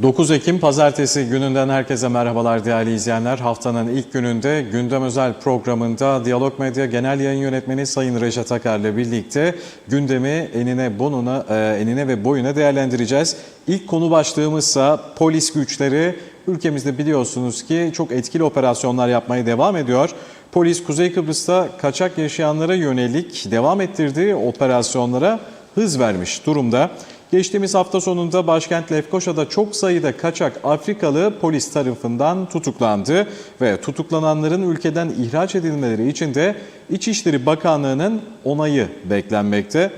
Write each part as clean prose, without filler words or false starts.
9 Ekim Pazartesi gününden herkese merhabalar değerli izleyenler. Haftanın ilk gününde Gündem Özel programında Diyalog Medya Genel Yayın Yönetmeni Sayın Reşat Akar'la birlikte gündemi enine ve boyuna değerlendireceğiz. İlk konu başlığımızsa polis güçleri. Ülkemizde biliyorsunuz ki çok etkili operasyonlar yapmaya devam ediyor. Polis Kuzey Kıbrıs'ta kaçak yaşayanlara yönelik devam ettirdiği operasyonlara hız vermiş durumda. Geçtiğimiz hafta sonunda başkent Lefkoşa'da çok sayıda kaçak Afrikalı polis tarafından tutuklandı ve tutuklananların ülkeden ihraç edilmeleri için de İçişleri Bakanlığı'nın onayı beklenmekte.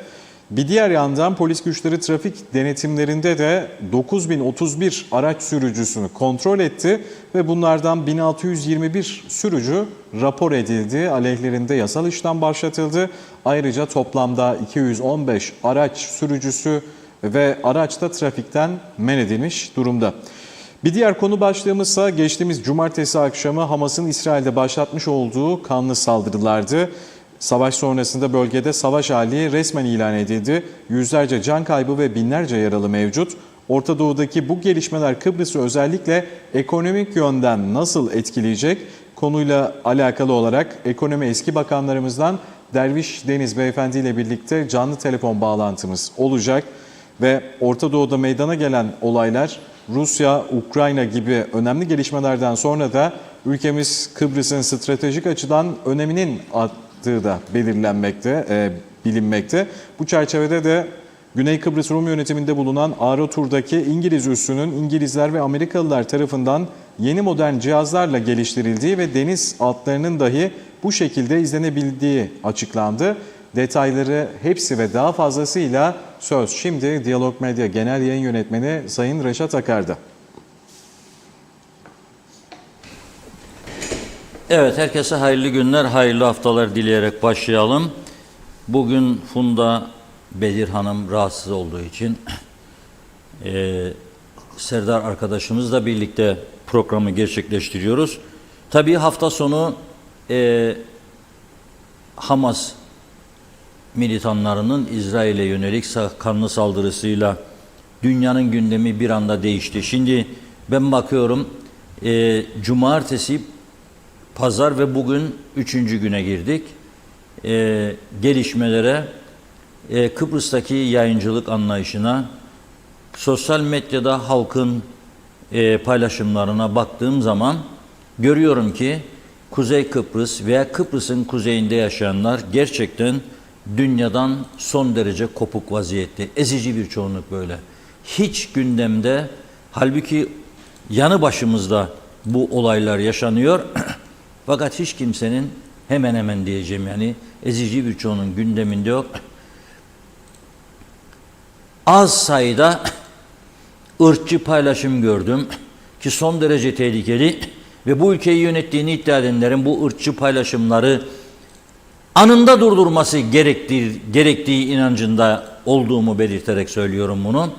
Bir diğer yandan polis güçleri trafik denetimlerinde de 9031 araç sürücüsünü kontrol etti ve bunlardan 1621 sürücü rapor edildi. Aleyhlerinde yasal işlem başlatıldı. Ayrıca toplamda 215 araç sürücüsü ve araçta trafikten men edilmiş durumda. Bir diğer konu başlığımızsa geçtiğimiz cumartesi akşamı Hamas'ın İsrail'de başlatmış olduğu kanlı saldırılardı. Savaş sonrasında bölgede savaş hali resmen ilan edildi. Yüzlerce can kaybı ve binlerce yaralı mevcut. Orta Doğu'daki bu gelişmeler Kıbrıs'ı özellikle ekonomik yönden nasıl etkileyecek? Konuyla alakalı olarak ekonomi eski bakanlarımızdan Derviş Deniz Beyefendi ile birlikte canlı telefon bağlantımız olacak. Ve Orta Doğu'da meydana gelen olaylar Rusya, Ukrayna gibi önemli gelişmelerden sonra da ülkemiz Kıbrıs'ın stratejik açıdan öneminin arttığı da bilinmekte. Bu çerçevede de Güney Kıbrıs Rum yönetiminde bulunan Arotur'daki İngiliz üssünün İngilizler ve Amerikalılar tarafından yeni modern cihazlarla geliştirildiği ve deniz atlarının dahi bu şekilde izlenebildiği açıklandı. Detayları hepsi ve daha fazlasıyla söz şimdi Diyalog Medya Genel Yayın Yönetmeni Sayın Reşat Akar'da. Evet, herkese hayırlı günler, hayırlı haftalar dileyerek başlayalım. Bugün Funda Bedir Hanım rahatsız olduğu için Serdar arkadaşımızla birlikte programı gerçekleştiriyoruz. Tabii hafta sonu Hamas militanlarının İsrail'e yönelik kanlı saldırısıyla dünyanın gündemi bir anda değişti. Şimdi ben bakıyorum cumartesi, pazar ve bugün 3. güne girdik. Gelişmelere, Kıbrıs'taki yayıncılık anlayışına, sosyal medyada halkın paylaşımlarına baktığım zaman görüyorum ki Kuzey Kıbrıs veya Kıbrıs'ın kuzeyinde yaşayanlar gerçekten dünyadan son derece kopuk vaziyette. Ezici bir çoğunluk böyle. Hiç gündemde, halbuki yanı başımızda bu olaylar yaşanıyor. Fakat hiç kimsenin hemen hemen diyeceğim yani ezici bir çoğunun gündeminde yok. Az sayıda ırkçı paylaşım gördüm ki son derece tehlikeli ve bu ülkeyi yönettiğini iddia edenlerin bu ırkçı paylaşımları anında durdurması gerektiği inancında olduğumu belirterek söylüyorum bunu.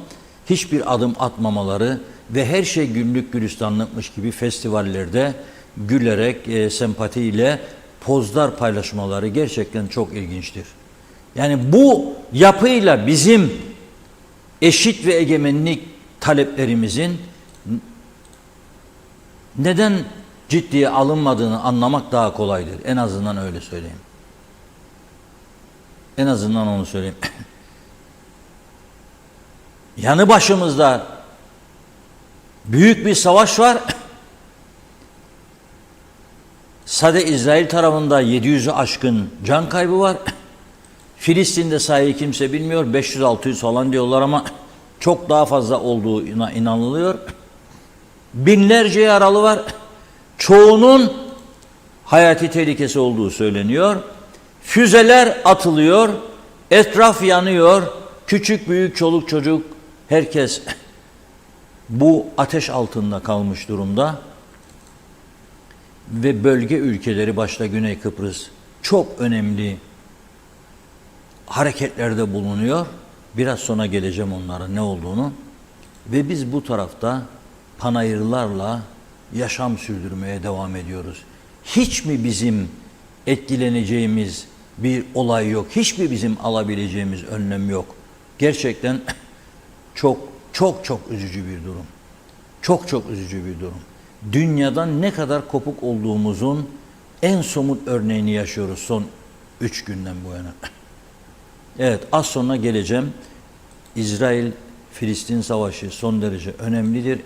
Hiçbir adım atmamaları ve her şey güllük gülistanlıkmış gibi festivallerde gülerek, sempatiyle pozlar paylaşmaları gerçekten çok ilginçtir. Yani bu yapıyla bizim eşit ve egemenlik taleplerimizin neden ciddiye alınmadığını anlamak daha kolaydır. En azından öyle söyleyeyim. En azından onu söyleyeyim. Yanı başımızda büyük bir savaş var. Sadece İsrail tarafında 700'ü aşkın can kaybı var. Filistin'de sayıyı kimse bilmiyor. 500-600 falan diyorlar ama çok daha fazla olduğuna inanılıyor. Binlerce yaralı var. Çoğunun hayati tehlikesi olduğu söyleniyor. Füzeler atılıyor. Etraf yanıyor. Küçük büyük çoluk çocuk herkes bu ateş altında kalmış durumda. Ve bölge ülkeleri başta Güney Kıbrıs çok önemli hareketlerde bulunuyor. Biraz sonra geleceğim onların ne olduğunu. Ve biz bu tarafta panayırlarla yaşam sürdürmeye devam ediyoruz. Hiç mi bizim etkileneceğimiz bir olay yok? Hiç mi bizim alabileceğimiz önlem yok? Gerçekten çok üzücü bir durum. Çok çok üzücü bir durum. Dünyadan ne kadar kopuk olduğumuzun en somut örneğini yaşıyoruz son 3 günden bu yana. Evet, az sonra geleceğim. İsrail-Filistin savaşı son derece önemlidir.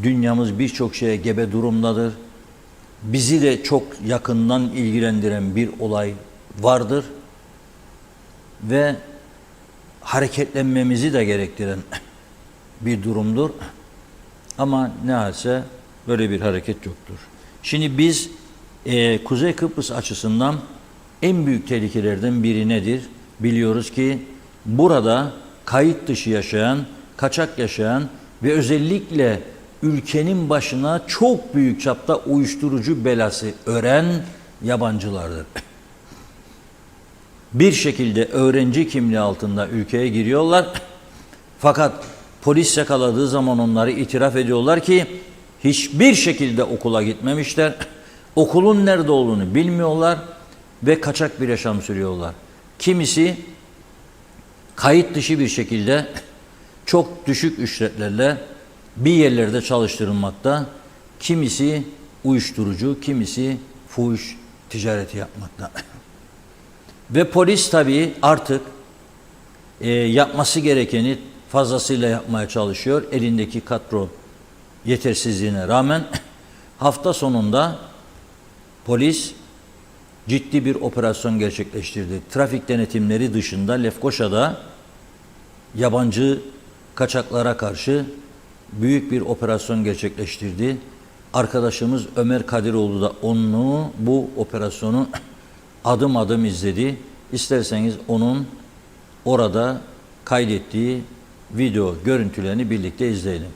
Dünyamız birçok şeye gebe durumdadır. Bizi de çok yakından ilgilendiren bir olay vardır. Ve hareketlenmemizi de gerektiren bir durumdur. Ama ne halse böyle bir hareket yoktur. Şimdi biz Kuzey Kıbrıs açısından en büyük tehlikelerden biri nedir? Biliyoruz ki burada kayıt dışı yaşayan, kaçak yaşayan ve özellikle ülkenin başına çok büyük çapta uyuşturucu belası ören yabancılardır. Bir şekilde öğrenci kimliği altında ülkeye giriyorlar. Fakat polis yakaladığı zaman onları itiraf ediyorlar ki hiçbir şekilde okula gitmemişler. Okulun nerede olduğunu bilmiyorlar ve kaçak bir yaşam sürüyorlar. Kimisi kayıt dışı bir şekilde çok düşük ücretlerle bir yerlerde çalıştırılmakta. Kimisi uyuşturucu, kimisi fuhuş ticareti yapmakta. Ve polis tabii artık yapması gerekeni fazlasıyla yapmaya çalışıyor. Elindeki kadro yetersizliğine rağmen hafta sonunda polis ciddi bir operasyon gerçekleştirdi. Trafik denetimleri dışında Lefkoşa'da yabancı kaçaklara karşı büyük bir operasyon gerçekleştirdi. Arkadaşımız Ömer Kadiroğlu da bu operasyonu adım adım izledi. İsterseniz onun orada kaydettiği video görüntülerini birlikte izleyelim.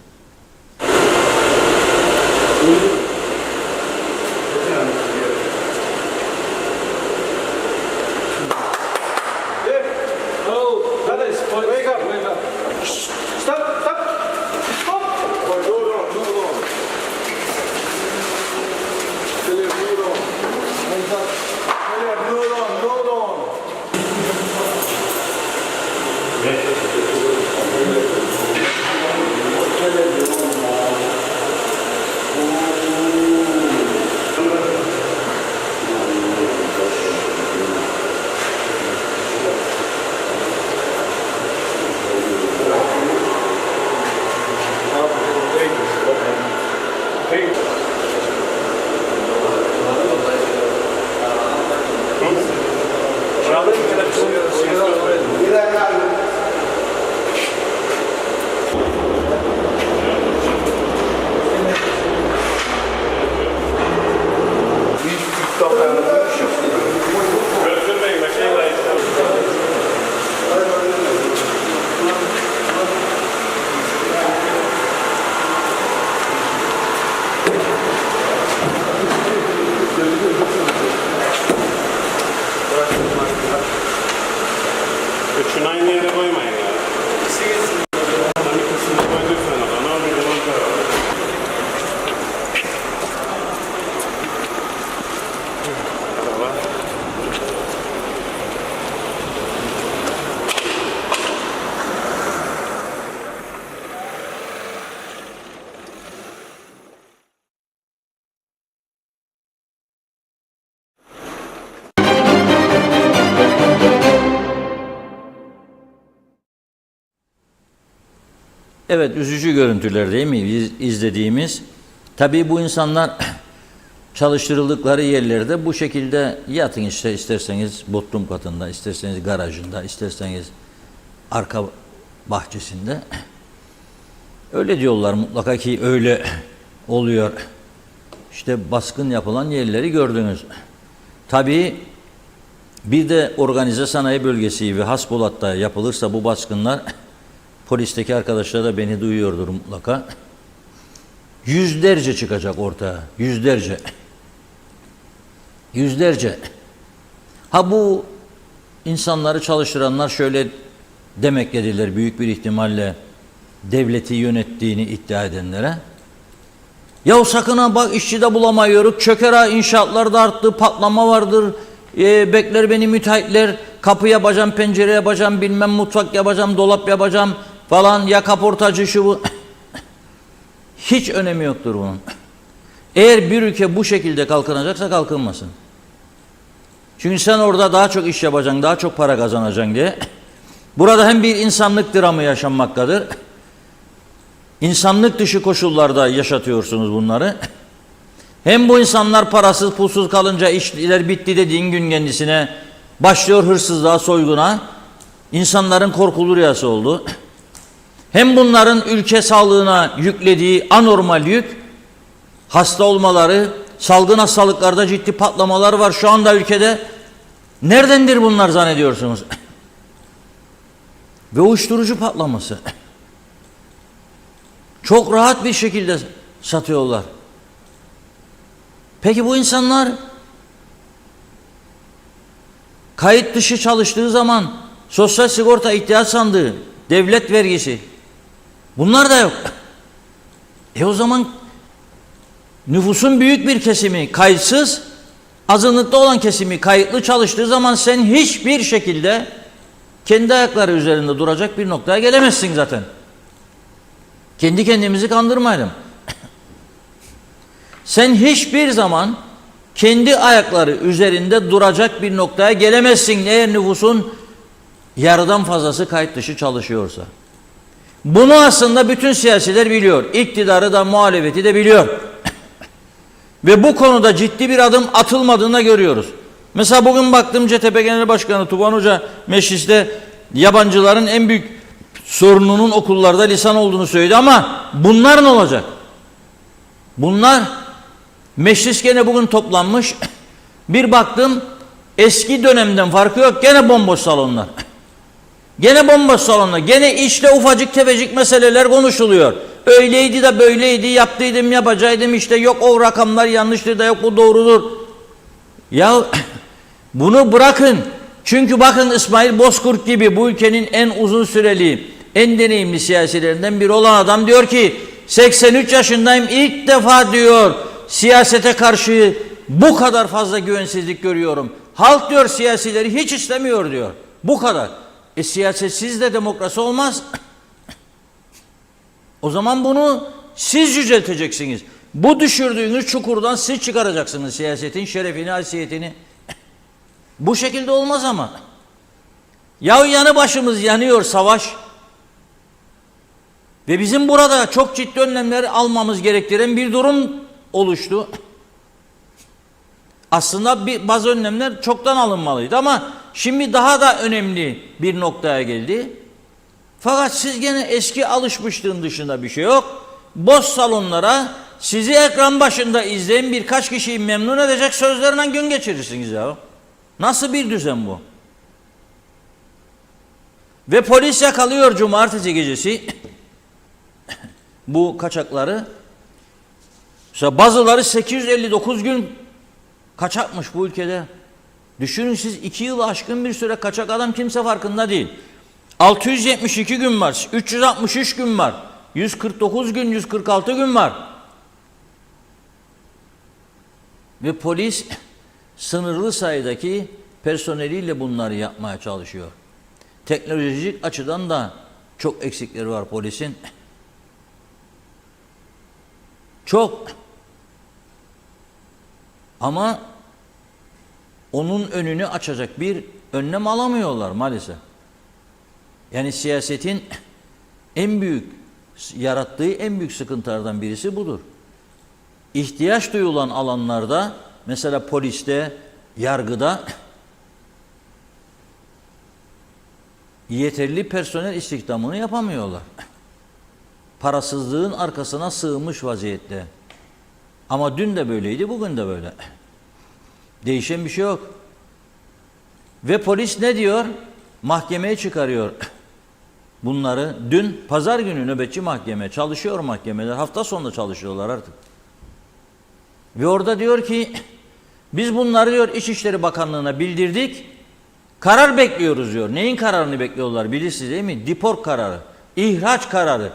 Üçünü aynı yere koymayın ya. Adam bir kısmını koyduysan adama bir zaman koyalım. Evet, üzücü görüntüler değil mi izlediğimiz? Tabii bu insanlar çalıştırıldıkları yerlerde bu şekilde yatın işte, isterseniz bodrum katında, isterseniz garajında, isterseniz arka bahçesinde. Öyle diyorlar mutlaka ki öyle oluyor. İşte baskın yapılan yerleri gördünüz. Tabii bir de organize sanayi bölgesi ve Haspolat'ta yapılırsa bu baskınlar, polisteki arkadaşlar da beni duyuyordur mutlaka. Yüzlerce çıkacak ortaya. Yüzlerce. Yüzlerce. Ha bu insanları çalıştıranlar şöyle demeklediler büyük bir ihtimalle devleti yönettiğini iddia edenlere. Ya sakın ha bak işçi de bulamıyoruz. Çöker ha inşaatlar da arttı. Patlama vardır. Bekler beni müteahhitler. Kapı yapacağım, pencere yapacağım, bilmem mutfak yapacağım, dolap yapacağım falan, ya kaportacı şu bu. Hiç önemi yoktur bunun. Eğer bir ülke bu şekilde kalkınacaksa kalkınmasın. Çünkü sen orada daha çok iş yapacaksın, daha çok para kazanacaksın diye. Burada hem bir insanlık dramı yaşanmaktadır. İnsanlık dışı koşullarda yaşatıyorsunuz bunları. Hem bu insanlar parasız pulsuz kalınca işler bitti dediğin gün kendisine başlıyor hırsızlığa, soyguna. İnsanların korkulu rüyası oldu. Hem bunların ülke sağlığına yüklediği anormal yük, hasta olmaları, salgın hastalıklarda ciddi patlamalar var şu anda ülkede. Neredendir bunlar zannediyorsunuz? Ve uyuşturucu patlaması. Çok rahat bir şekilde satıyorlar. Peki bu insanlar kayıt dışı çalıştığı zaman sosyal sigorta ihtiyaç sandığı, devlet vergisi, bunlar da yok. O zaman nüfusun büyük bir kesimi kayıtsız, azınlıkta olan kesimi kayıtlı çalıştığı zaman sen hiçbir şekilde kendi ayakları üzerinde duracak bir noktaya gelemezsin zaten. Kendi kendimizi kandırmayalım. Sen hiçbir zaman kendi ayakları üzerinde duracak bir noktaya gelemezsin eğer nüfusun yarıdan fazlası kayıt dışı çalışıyorsa. Bunu aslında bütün siyasiler biliyor. İktidarı da muhalefeti de biliyor. Ve bu konuda ciddi bir adım atılmadığını görüyoruz. Mesela bugün baktım CTP Genel Başkanı Tuban Hoca mecliste yabancıların en büyük sorununun okullarda lisan olduğunu söyledi ama bunlar ne olacak? Bunlar meclis gene bugün toplanmış. Bir baktım eski dönemden farkı yok. Gene bomboş salonlar. Gene bomboş salonlar. Gene işte ufacık tefecik meseleler konuşuluyor. Öyleydi de böyleydi, yaptıydım, yapacaktım, işte yok o rakamlar yanlıştır da yok bu doğrudur. Ya bunu bırakın. Çünkü bakın İsmail Bozkurt gibi bu ülkenin en uzun süreli, en deneyimli siyasilerinden biri olan adam diyor ki 83 yaşındayım ilk defa diyor siyasete karşı bu kadar fazla güvensizlik görüyorum. Halk diyor siyasileri hiç istemiyor diyor. Bu kadar. Siyasetsiz de demokrasi olmaz. O zaman bunu siz yücelteceksiniz. Bu düşürdüğünüz çukurdan siz çıkaracaksınız siyasetin şerefini, haysiyetini. Bu şekilde olmaz ama. Ya yanı başımız yanıyor savaş. Ve bizim burada çok ciddi önlemler almamız gerektiren bir durum oluştu. Aslında bazı önlemler çoktan alınmalıydı ama şimdi daha da önemli bir noktaya geldi. Fakat siz gene eski alışmışlığın dışında bir şey yok. Boş salonlara sizi ekran başında izleyen birkaç kişiyi memnun edecek sözlerle gün geçirirsiniz ya. Nasıl bir düzen bu? Ve polis yakalıyor cumartesi gecesi bu kaçakları. Mesela bazıları 859 gün kaçakmış bu ülkede. Düşünün siz 2 yılı aşkın bir süre kaçak adam kimse farkında değil. 672 gün var, 363 gün var, 149 gün, 146 gün var. Ve polis sınırlı sayıdaki personeliyle bunları yapmaya çalışıyor. Teknolojik açıdan da çok eksikleri var polisin. Çok. Ama onun önünü açacak bir önlem alamıyorlar maalesef. Yani siyasetin en büyük yarattığı en büyük sıkıntılardan birisi budur. İhtiyaç duyulan alanlarda mesela poliste, yargıda yeterli personel istihdamını yapamıyorlar. Parasızlığın arkasına sığınmış vaziyette. Ama dün de böyleydi, bugün de böyle. Değişen bir şey yok. Ve polis ne diyor? Mahkemeye çıkarıyor bunları. Dün pazar günü nöbetçi mahkeme, çalışıyor mahkemeler. Hafta sonu çalışıyorlar artık. Ve orada diyor ki biz bunları diyor İçişleri Bakanlığı'na bildirdik. Karar bekliyoruz diyor. Neyin kararını bekliyorlar bilirsiniz değil mi? Deport kararı, ihraç kararı.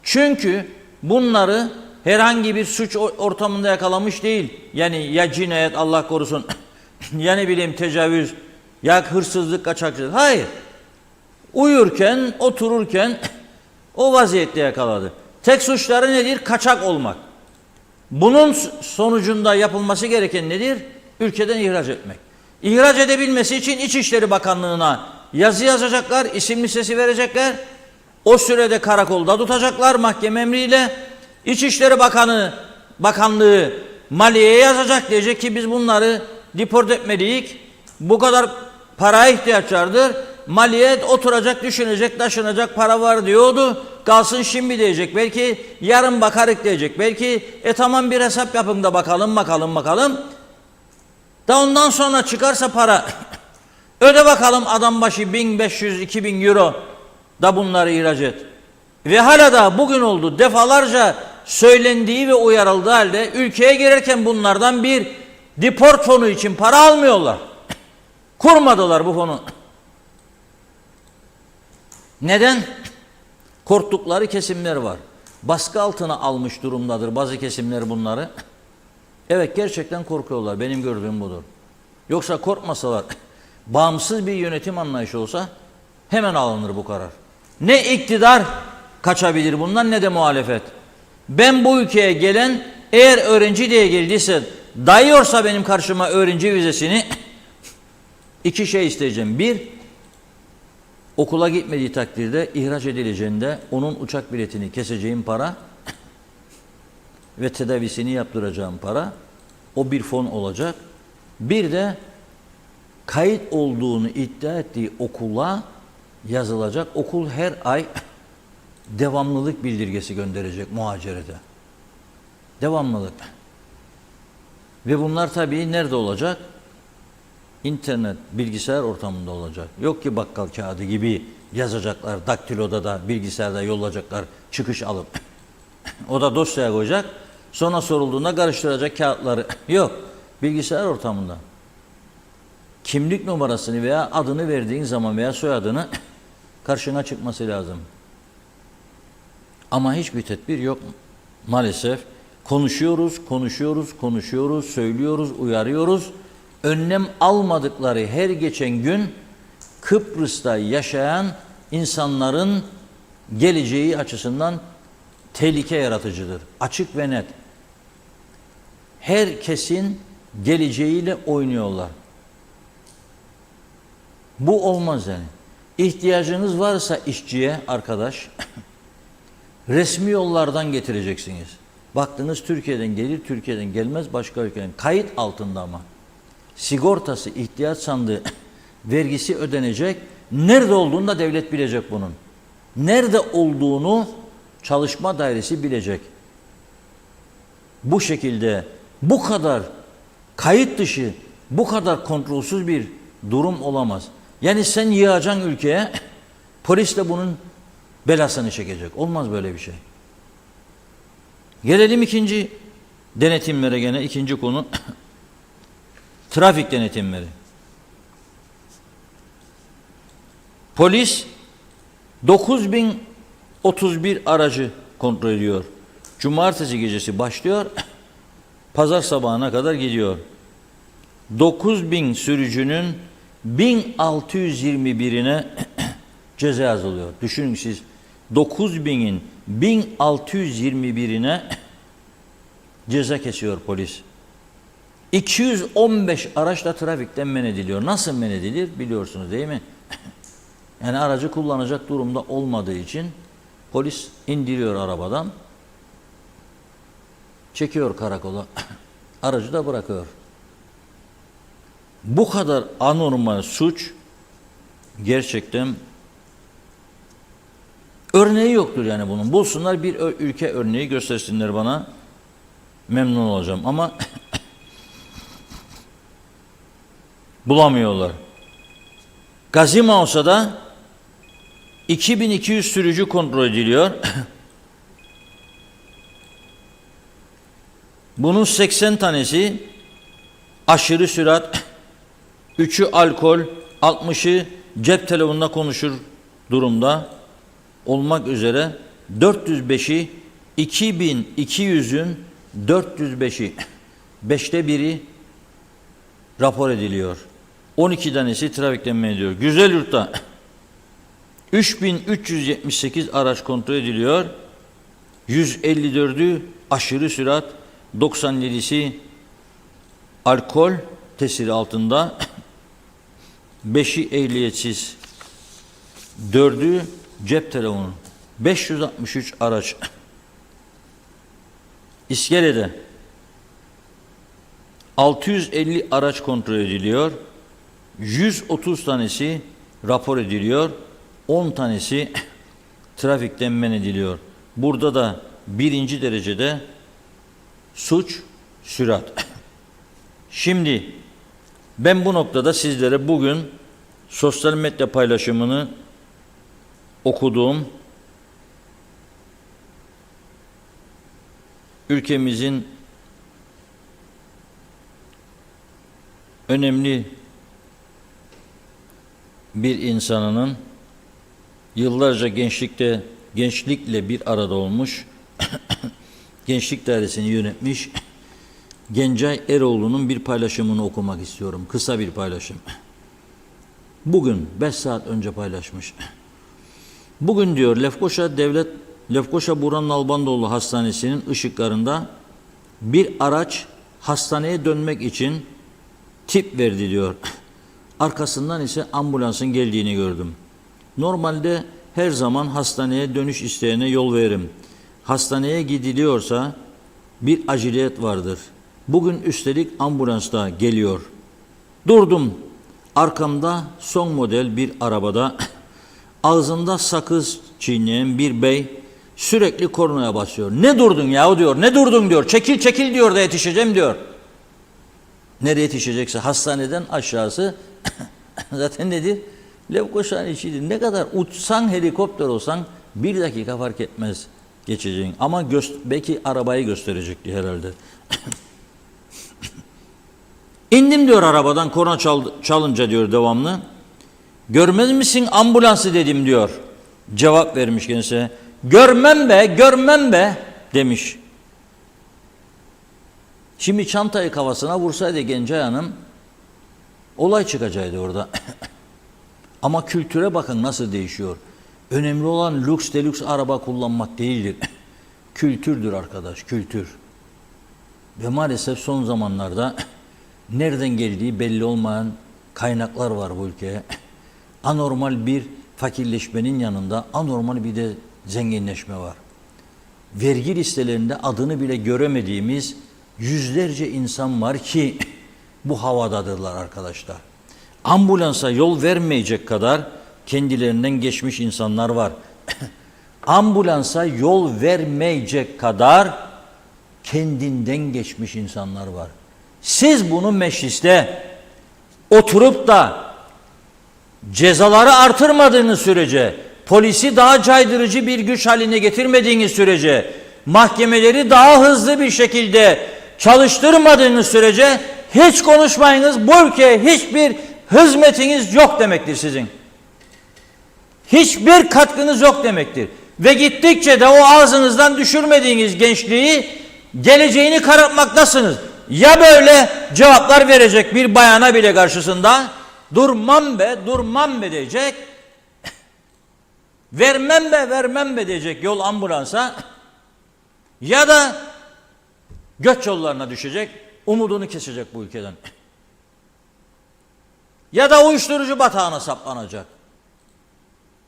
Çünkü bunları herhangi bir suç ortamında yakalamış değil. Yani ya cinayet Allah korusun, ya ne bileyim tecavüz, ya hırsızlık, kaçakçılık. Hayır. Uyurken, otururken o vaziyette yakaladı. Tek suçları nedir? Kaçak olmak. Bunun sonucunda yapılması gereken nedir? Ülkeden ihraç etmek. İhraç edebilmesi için İçişleri Bakanlığı'na yazı yazacaklar, isim listesi verecekler. O sürede karakolda tutacaklar mahkeme emriyle. İçişleri Bakanlığı Maliye'ye yazacak, diyecek ki biz bunları deport etmeliyiz. Bu kadar paraya ihtiyaç vardır. Maliye oturacak, düşünecek, taşınacak, para var diyordu. Kalsın şimdi diyecek. Belki yarın bakarık diyecek. Belki tamam bir hesap yapın da bakalım. Da ondan sonra çıkarsa para öde bakalım adam başı 1500-2000 euro da bunları ihraç et. Ve hala da bugün oldu defalarca söylendiği ve uyarıldığı halde ülkeye girerken bunlardan bir deport fonu için para almıyorlar. Kurmadılar bu fonu. Neden? Korktukları kesimler var. Baskı altına almış durumdadır bazı kesimler bunları. Evet, gerçekten korkuyorlar. Benim gördüğüm budur. Yoksa korkmasalar, bağımsız bir yönetim anlayışı olsa hemen alınır bu karar. Ne iktidar kaçabilir bundan ne de muhalefet. Ben bu ülkeye gelen eğer öğrenci diye geldiyse, dayıyorsa benim karşıma öğrenci vizesini iki şey isteyeceğim. Bir, okula gitmediği takdirde ihraç edileceğinde onun uçak biletini keseceğim para ve tedavisini yaptıracağım para, o bir fon olacak. Bir de kayıt olduğunu iddia ettiği okula yazılacak. Okul her ay devamlılık bildirgesi gönderecek muhacerede. Devamlılık. Ve bunlar tabii nerede olacak? İnternet, bilgisayar ortamında olacak. Yok ki bakkal kağıdı gibi yazacaklar, daktiloda da bilgisayarda yollayacaklar, çıkış alıp. O da dosyaya koyacak. Sonra sorulduğunda karıştıracak kağıtları. Yok. Bilgisayar ortamında. Kimlik numarasını veya adını verdiğin zaman veya soyadını karşına çıkması lazım. Ama hiçbir tedbir yok maalesef. Konuşuyoruz, söylüyoruz, uyarıyoruz. Önlem almadıkları her geçen gün Kıbrıs'ta yaşayan insanların geleceği açısından tehlike yaratıcıdır. Açık ve net. Herkesin geleceğiyle oynuyorlar. Bu olmaz yani. İhtiyacınız varsa işçiye arkadaş, resmi yollardan getireceksiniz. Baktınız Türkiye'den gelir, Türkiye'den gelmez, başka ülkeden. Kayıt altında ama. Sigortası, ihtiyaç sandığı, vergisi ödenecek. Nerede olduğunu da devlet bilecek bunun. Nerede olduğunu çalışma dairesi bilecek. Bu şekilde bu kadar kayıt dışı, bu kadar kontrolsüz bir durum olamaz. Yani sen yığacaksın ülkeye, polis de bunun belasını çekecek. Olmaz böyle bir şey. Gelelim ikinci denetimlere, gene ikinci konu. Trafik denetimleri. Polis 9031 aracı kontrol ediyor. Cumartesi gecesi başlıyor, pazar sabahına kadar gidiyor. 9000 sürücünün 1621'ine ceza yazılıyor. Düşünün siz, 9000'in 1621'ine ceza kesiyor polis. 215 araçla trafikten men ediliyor. Nasıl men edilir biliyorsunuz değil mi? Yani aracı kullanacak durumda olmadığı için polis indiriyor arabadan, çekiyor karakola, aracı da bırakıyor. Bu kadar anormal suç gerçekten örneği yoktur yani bunun. Bulsunlar bir ülke örneği göstersinler bana, memnun olacağım ama bulamıyorlar. Gazi Mausa'da 2200 sürücü kontrol ediliyor. Bunun 80 tanesi aşırı sürat, 3'ü alkol, 60'ı cep telefonunda konuşur durumda olmak üzere 405'i 2200'ün 405'i 5'te biri rapor ediliyor. 12 tanesi trafikten men ediliyor. Güzelyurt'ta 3378 araç kontrol ediliyor. 154'ü aşırı sürat, 97'si alkol tesiri altında, 5'i ehliyetsiz, 4'ü cep telefonu, 563 araç. İskele'de 650 araç kontrol ediliyor, 130 tanesi rapor ediliyor, 10 tanesi trafikten men ediliyor. Burada da birinci derecede suç sürat. Şimdi ben bu noktada sizlere bugün sosyal medya paylaşımını okuduğum ülkemizin önemli bir insanının yıllarca gençlikle bir arada olmuş, gençlik dairesini yönetmiş Gencay Eroğlu'nun bir paylaşımını okumak istiyorum. Kısa bir paylaşım. Bugün 5 saat önce paylaşmış. Bugün diyor Lefkoşa Burhan Nalbandoğlu Hastanesi'nin ışıklarında bir araç hastaneye dönmek için tip verdi diyor. Arkasından ise ambulansın geldiğini gördüm. Normalde her zaman hastaneye dönüş isteyene yol veririm. Hastaneye gidiliyorsa bir aciliyet vardır. Bugün üstelik ambulans da geliyor. Durdum. Arkamda son model bir arabada ağzında sakız çiğneyen bir bey sürekli kornaya basıyor. Ne durdun yahu diyor. Ne durdun diyor. Çekil çekil diyor da yetişeceğim diyor. Nereye yetişecekse hastaneden aşağısı zaten nedir? Lefkoşa'nın içidir. Ne kadar uçsan helikopter olsan 1 dakika fark etmez geçeceğin. Ama belki arabayı gösterecekti herhalde. İndim diyor arabadan, korna çalınca diyor devamlı. Görmez misin ambulansı dedim diyor. Cevap vermiş kendisine. Görmem be, görmem be demiş. Şimdi çantayı kafasına vursaydı Gencay Hanım olay çıkacaktı orada. Ama kültüre bakın nasıl değişiyor. Önemli olan lüks delüks araba kullanmak değildir. Kültürdür arkadaş, kültür. Ve maalesef son zamanlarda nereden geldiği belli olmayan kaynaklar var bu ülkeye. Anormal bir fakirleşmenin yanında anormal bir de zenginleşme var. Vergi listelerinde adını bile göremediğimiz yüzlerce insan var ki bu havadadırlar arkadaşlar. Ambulansa yol vermeyecek kadar kendilerinden geçmiş insanlar var. Ambulansa yol vermeyecek kadar kendinden geçmiş insanlar var. Siz bunu mecliste oturup da cezaları artırmadığınız sürece, polisi daha caydırıcı bir güç haline getirmediğiniz sürece, mahkemeleri daha hızlı bir şekilde çalıştırmadığınız sürece hiç konuşmayınız. Bu ülkeye hiçbir hizmetiniz yok demektir sizin. Hiçbir katkınız yok demektir. Ve gittikçe de o ağzınızdan düşürmediğiniz gençliği geleceğini karartmaktasınız. Ya böyle cevaplar verecek bir bayana bile karşısında durmam be, durmam be diyecek. Vermem be, vermem be diyecek yol ambulansa. Ya da göç yollarına düşecek, umudunu kesecek bu ülkeden. Ya da uyuşturucu batağına saplanacak.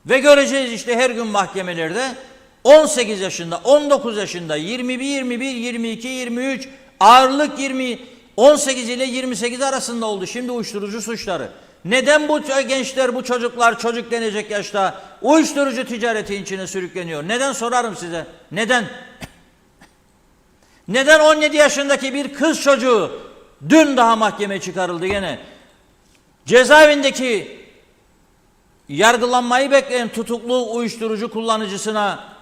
Ve göreceğiz işte her gün mahkemelerde 18 yaşında, 19 yaşında, 21, 22, 23, ağırlık 18 ile 28 arasında oldu şimdi uyuşturucu suçları. Neden bu gençler, bu çocuklar çocuk denecek yaşta uyuşturucu ticareti içine sürükleniyor? Neden sorarım size? Neden? Neden 17 yaşındaki bir kız çocuğu dün daha mahkemeye çıkarıldı gene? Cezaevindeki yargılanmayı bekleyen tutuklu uyuşturucu kullanıcısına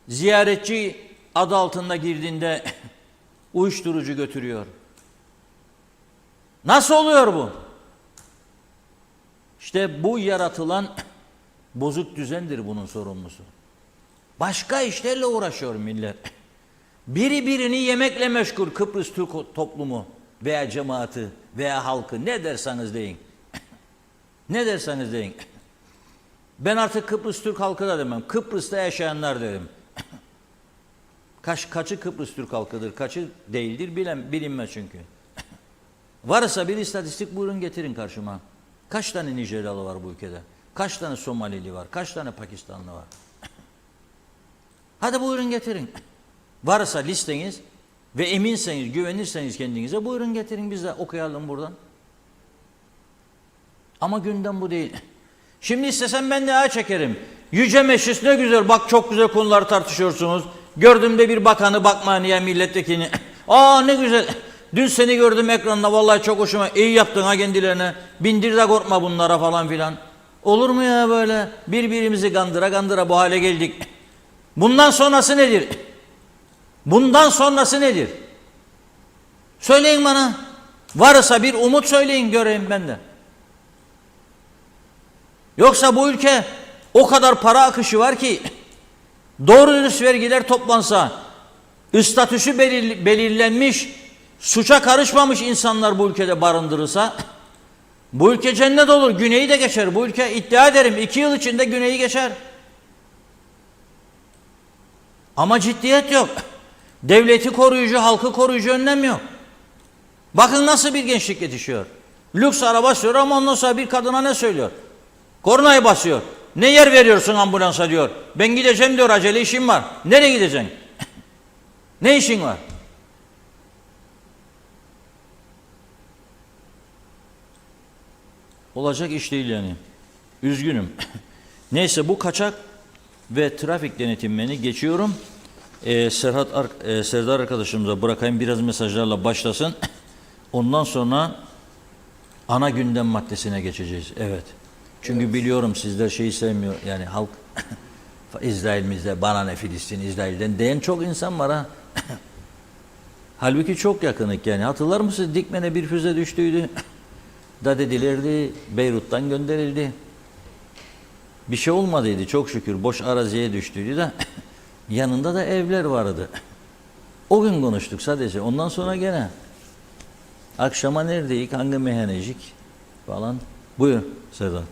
ziyaretçi adı altında girdiğinde uyuşturucu götürüyor. Nasıl oluyor bu? İşte bu yaratılan bozuk düzendir bunun sorumlusu. Başka işlerle uğraşıyor millet. Biri birini yemekle meşgul Kıbrıs Türk toplumu veya cemaati veya halkı ne derseniz deyin. Ne derseniz deyin. Ben artık Kıbrıs Türk halkı da demem. Kıbrıs'ta yaşayanlar derim. Kaçı Kıbrıs Türk halkıdır, kaçı değildir bilinmez çünkü. Varsa bir istatistik buyurun getirin karşıma. Kaç tane Nijeryalı var bu ülkede? Kaç tane Somalili var? Kaç tane Pakistanlı var? Hadi buyurun getirin. Varsa listeniz ve eminseniz, güvenirseniz kendinize buyurun getirin, biz de okuyalım buradan. Ama gündem bu değil. Şimdi istesem ben de ağ çekerim. Yüce Meclis ne güzel, bak çok güzel konular tartışıyorsunuz. Gördüm de bir bakanı, bakmaniye milletvekilini. Aa ne güzel. Dün seni gördüm ekranda, vallahi çok hoşuma. İyi yaptın ha kendilerine. Bindir de korkma bunlara falan filan. Olur mu ya böyle? Birbirimizi kandıra kandıra bu hale geldik. Bundan sonrası nedir? Bundan sonrası nedir? Söyleyin bana. Varsa bir umut söyleyin, göreyim ben de. Yoksa bu ülke o kadar para akışı var ki doğru dürüst vergiler toplansa, statüsü belirlenmiş, suça karışmamış insanlar bu ülkede barındırırsa bu ülke cennet olur. Güneyi de geçer. Bu ülke, iddia ederim, 2 yıl içinde güneyi geçer. Ama ciddiyet yok. Devleti koruyucu, halkı koruyucu önlem yok. Bakın nasıl bir gençlik yetişiyor. Lüks araba sürüyor ama ondan sonra bir kadına ne söylüyor? Kornayı basıyor. Ne yer veriyorsun ambulansa diyor. Ben gideceğim diyor, acele işim var. Nereye gideceksin? Ne işin var? Olacak iş değil yani. Üzgünüm. Neyse, bu kaçak ve trafik denetimlerini geçiyorum. Serdar arkadaşımıza bırakayım, biraz mesajlarla başlasın. Ondan sonra ana gündem maddesine geçeceğiz. Evet. Çünkü evet, biliyorum sizler şeyi sevmiyor. Yani halk İsrail'imizde bana ne Filistin, İsrail'den diyen çok insan var ha. Halbuki çok yakınık yani. Hatırlar mısınız? Dikmen'e bir füze düştüydü. Da dedilerdi Beyrut'tan gönderildi. Bir şey olmadıydı çok şükür. Boş araziye düştüydü de yanında da evler vardı. O gün konuştuk sadece. Ondan sonra gene akşama neredeyik, hangi meyhanecik falan. Buyur Serdar.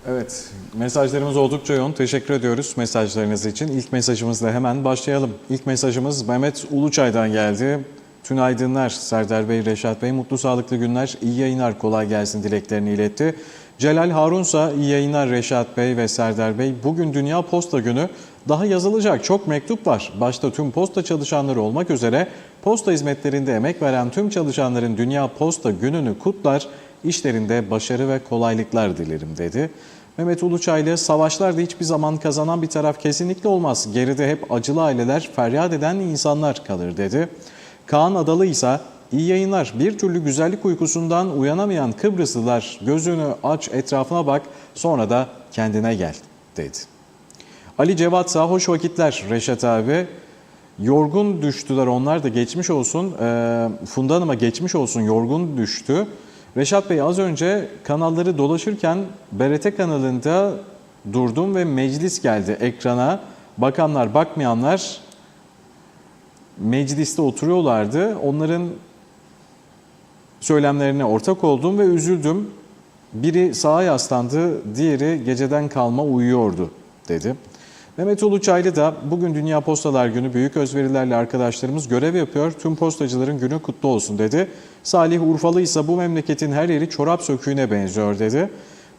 Evet, mesajlarımız oldukça yoğun. Teşekkür ediyoruz mesajlarınız için. İlk mesajımızla hemen başlayalım. İlk mesajımız Mehmet Uluçay'dan geldi. Tünaydınlar Serdar Bey, Reşat Bey. Mutlu sağlıklı günler, iyi yayınlar, kolay gelsin dileklerini iletti. Celal Harunsa iyi yayınlar Reşat Bey ve Serdar Bey. Bugün Dünya Posta Günü. Daha yazılacak çok mektup var. Başta tüm posta çalışanları olmak üzere posta hizmetlerinde emek veren tüm çalışanların Dünya Posta Günü'nü kutlar, işlerinde başarı ve kolaylıklar dilerim dedi. Mehmet Uluçaylı, savaşlarda hiçbir zaman kazanan bir taraf kesinlikle olmaz. Geride hep acılı aileler, feryat eden insanlar kalır dedi. Kaan Adalı ise iyi yayınlar. Bir türlü güzellik uykusundan uyanamayan Kıbrıslılar, gözünü aç, etrafına bak, sonra da kendine gel dedi. Ali Cevatsa, hoş vakitler Reşat abi. Yorgun düştüler, onlar da geçmiş olsun. Funda Hanım'a geçmiş olsun, yorgun düştü. Reşat Bey, az önce kanalları dolaşırken BRT kanalında durdum ve meclis geldi ekrana. Bakanlar, bakmayanlar mecliste oturuyorlardı. Onların söylemlerine ortak oldum ve üzüldüm. Biri sağa yaslandı, diğeri geceden kalma uyuyordu dedi. Mehmet Uluçaylı da bugün Dünya Postalar Günü, büyük özverilerle arkadaşlarımız görev yapıyor. Tüm postacıların günü kutlu olsun dedi. Salih Urfalı ise bu memleketin her yeri çorap söküğüne benziyor dedi.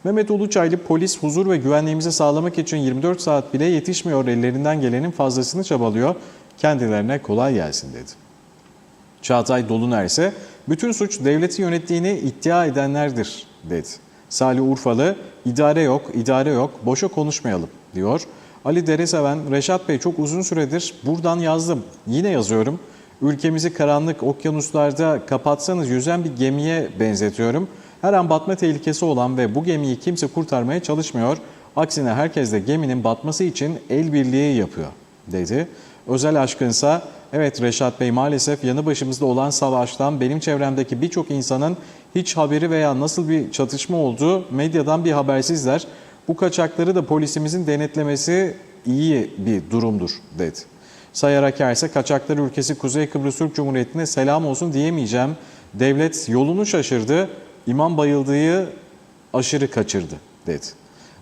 Mehmet Uluçaylı, polis huzur ve güvenliğimizi sağlamak için 24 saat bile yetişmiyor, ellerinden gelenin fazlasını çabalıyor. Kendilerine kolay gelsin dedi. Çağatay Doluner ise bütün suç devleti yönettiğini iddia edenlerdir dedi. Salih Urfalı, idare yok, boşa konuşmayalım diyor. Ali Dereseven, Reşat Bey çok uzun süredir buradan yazdım, yine yazıyorum. Ülkemizi karanlık okyanuslarda kapatsanız yüzen bir gemiye benzetiyorum. Her an batma tehlikesi olan ve bu gemiyi kimse kurtarmaya çalışmıyor. Aksine herkes de geminin batması için el birliği yapıyor dedi. Özel Aşkınsa, evet Reşat Bey, maalesef yanı başımızda olan savaştan benim çevremdeki birçok insanın hiç haberi veya nasıl bir çatışma olduğu medyadan bir habersizler. Bu kaçakları da polisimizin denetlemesi iyi bir durumdur dedi. Sayar Aker ise kaçaklar ülkesi Kuzey Kıbrıs Türk Cumhuriyeti'ne selam olsun diyemeyeceğim. Devlet yolunu şaşırdı, İmam Bayıldı'yı aşırı kaçırdı dedi.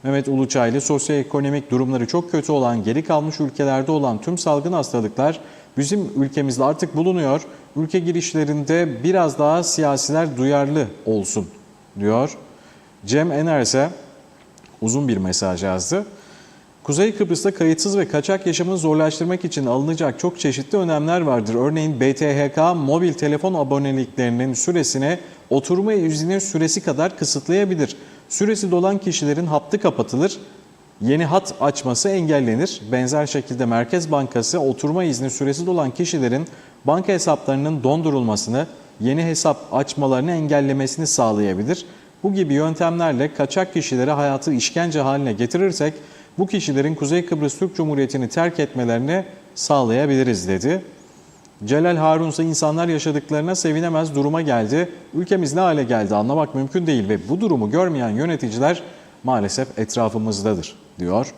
Mehmet Uluçaylı, sosyoekonomik durumları çok kötü olan, geri kalmış ülkelerde olan tüm salgın hastalıklar bizim ülkemizde artık bulunuyor. Ülke girişlerinde biraz daha siyasiler duyarlı olsun diyor. Cem Ener ise uzun bir mesaj yazdı. Kuzey Kıbrıs'ta kayıtsız ve kaçak yaşamını zorlaştırmak için alınacak çok çeşitli önlemler vardır. Örneğin BTHK mobil telefon aboneliklerinin süresine oturma izninin süresi kadar kısıtlayabilir. Süresi dolan kişilerin hattı kapatılır, yeni hat açması engellenir. Benzer şekilde Merkez Bankası oturma izni süresi dolan kişilerin banka hesaplarının dondurulmasını, yeni hesap açmalarını engellemesini sağlayabilir. Bu gibi yöntemlerle kaçak kişilere hayatı işkence haline getirirsek bu kişilerin Kuzey Kıbrıs Türk Cumhuriyeti'ni terk etmelerini sağlayabiliriz dedi. Celal Harun ise insanlar yaşadıklarına sevinemez duruma geldi. Ülkemiz ne hale geldi anlamak mümkün değil ve bu durumu görmeyen yöneticiler maalesef etrafımızdadır diyor.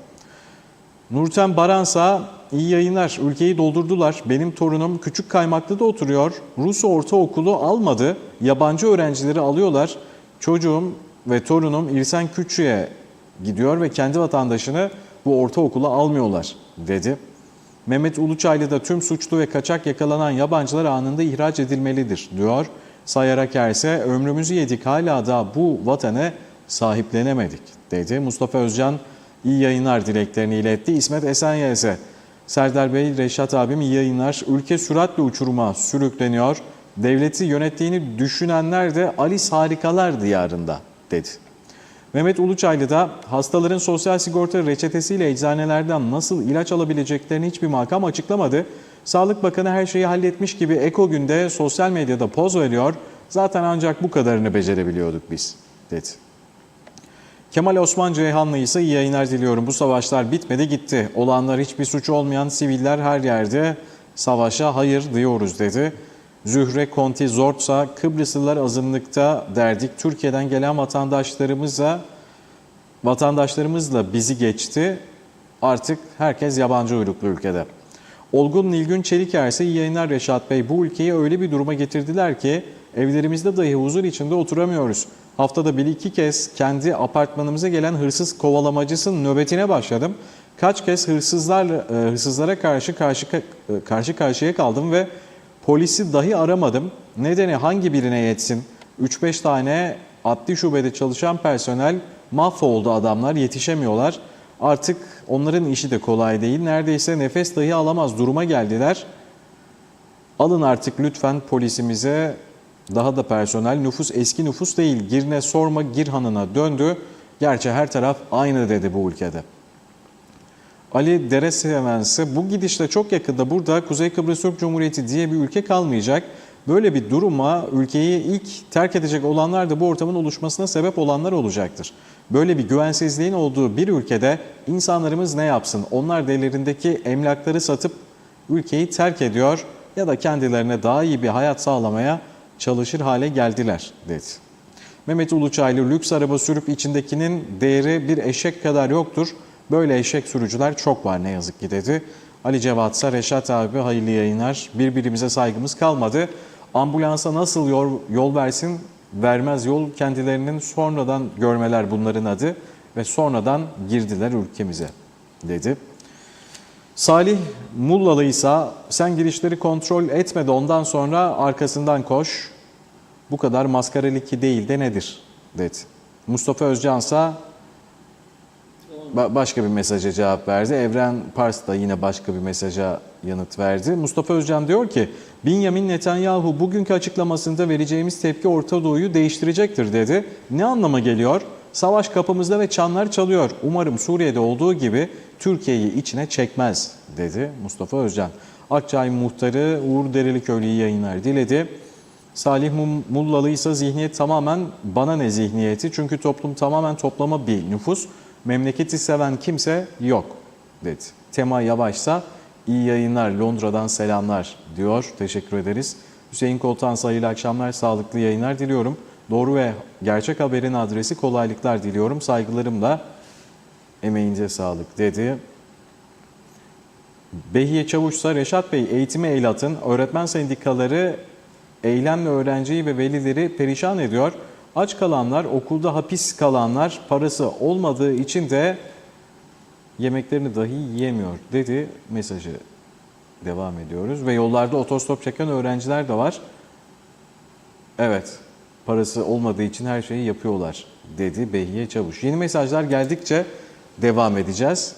Nurten Baransa iyi yayınlar, ülkeyi doldurdular. Benim torunum Küçük Kaymaklı'da oturuyor. Rus ortaokulu almadı. Yabancı öğrencileri alıyorlar. Çocuğum ve torunum İrsen Küçük'e gidiyor ve kendi vatandaşını bu ortaokula almıyorlar dedi. Mehmet Uluçaylı da tüm suçlu ve kaçak yakalanan yabancılar anında ihraç edilmelidir diyor. Sayar Aker ise ömrümüzü yedik hala da bu vatanı sahiplenemedik dedi. Mustafa Özcan iyi yayınlar dileklerini iletti. İsmet Esenyel ise Serdar Bey, Reşat abim iyi yayınlar. Ülke süratle uçuruma sürükleniyor. Devleti yönettiğini düşünenler de Alice Harikalar Diyarında dedi. Mehmet Uluçaylı da hastaların sosyal sigorta reçetesiyle eczanelerden nasıl ilaç alabileceklerini hiçbir makam açıklamadı. Sağlık Bakanı her şeyi halletmiş gibi Eko Gün'de sosyal medyada poz veriyor. Zaten ancak bu kadarını becerebiliyorduk biz dedi. Kemal Osman Ceyhanlı ise iyi yayınlar diliyorum. Bu savaşlar bitmedi gitti. Olanlar hiçbir suçu olmayan siviller her yerde savaşa hayır diyoruz dedi. Zühre Konti Zortsa Kıbrıslılar azınlıkta derdik. Türkiye'den gelen vatandaşlarımızla bizi geçti. Artık herkes yabancı uyruklu ülkede. Olgun Nilgün Çeliker ise iyi yayınlar Reşat Bey. Bu ülkeyi öyle bir duruma getirdiler ki evlerimizde dahi huzur içinde oturamıyoruz. Haftada bir iki kez kendi apartmanımıza gelen hırsız kovalamacısının nöbetine başladım. Kaç kez hırsızlara karşı karşıya kaldım ve polisi dahi aramadım. Nedeni hangi birine yetsin? 3-5 tane adli şubede çalışan personel mahvoldu, adamlar yetişemiyorlar. Artık onların işi de kolay değil. Neredeyse nefes dahi alamaz duruma geldiler. Alın artık lütfen polisimize daha da personel. Nüfus eski nüfus değil. Girne sorma Girhan'ına döndü. Gerçi her taraf aynı dedi bu ülkede. Ali Deresevensi bu gidişle çok yakında burada Kuzey Kıbrıs Türk Cumhuriyeti diye bir ülke kalmayacak. Böyle bir duruma ülkeyi ilk terk edecek olanlar da bu ortamın oluşmasına sebep olanlar olacaktır. Böyle bir güvensizliğin olduğu bir ülkede insanlarımız ne yapsın? Onlar da ellerindeki emlakları satıp ülkeyi terk ediyor ya da kendilerine daha iyi bir hayat sağlamaya çalışır hale geldiler dedi. Mehmet Uluçaylı lüks araba sürüp içindekinin değeri bir eşek kadar yoktur. Böyle eşek sürücüler çok var ne yazık ki dedi. Ali Cevatsa Reşat abi hayırlı yayınlar. Birbirimize saygımız kalmadı. Ambulansa nasıl yol versin? Vermez yol kendilerinin sonradan görmeler bunların adı ve sonradan girdiler ülkemize dedi. Salih Mullalı ise sen girişleri kontrol etme de ondan sonra arkasından koş. Bu kadar maskaralık değil de nedir dedi. Mustafa Özcan ise başka bir mesaja cevap verdi. Evren Pars da yine başka bir mesaja yanıt verdi. Mustafa Özcan diyor ki Benjamin Netanyahu bugünkü açıklamasında vereceğimiz tepki Orta Doğu'yu değiştirecektir dedi. Ne anlama geliyor? Savaş kapımızda ve çanlar çalıyor. Umarım Suriye'de olduğu gibi Türkiye'yi içine çekmez dedi Mustafa Özcan. Akçay muhtarı Uğur Dereliköylü iyi yayınlar diledi. Salih Mullalı ise zihniyet tamamen bana ne zihniyeti çünkü toplum tamamen toplama bir nüfus. Memleketi seven kimse yok dedi. Tema Yavaşsa iyi yayınlar Londra'dan selamlar diyor. Teşekkür ederiz. Hüseyin Koltan hayırlı akşamlar, sağlıklı yayınlar diliyorum. Doğru ve gerçek haberin adresi kolaylıklar diliyorum. Saygılarımla emeğinize sağlık dedi. Behiye Çavuşsa Reşat Bey eğitime el atın. Öğretmen sendikaları eylemle öğrenciyi ve velileri perişan ediyor. Aç kalanlar, okulda hapis kalanlar parası olmadığı için de yemeklerini dahi yiyemiyor dedi mesajı. Devam ediyoruz ve yollarda otostop çeken öğrenciler de var. Evet, parası olmadığı için her şeyi yapıyorlar dedi Behiye Çavuş. Yeni mesajlar geldikçe devam edeceğiz.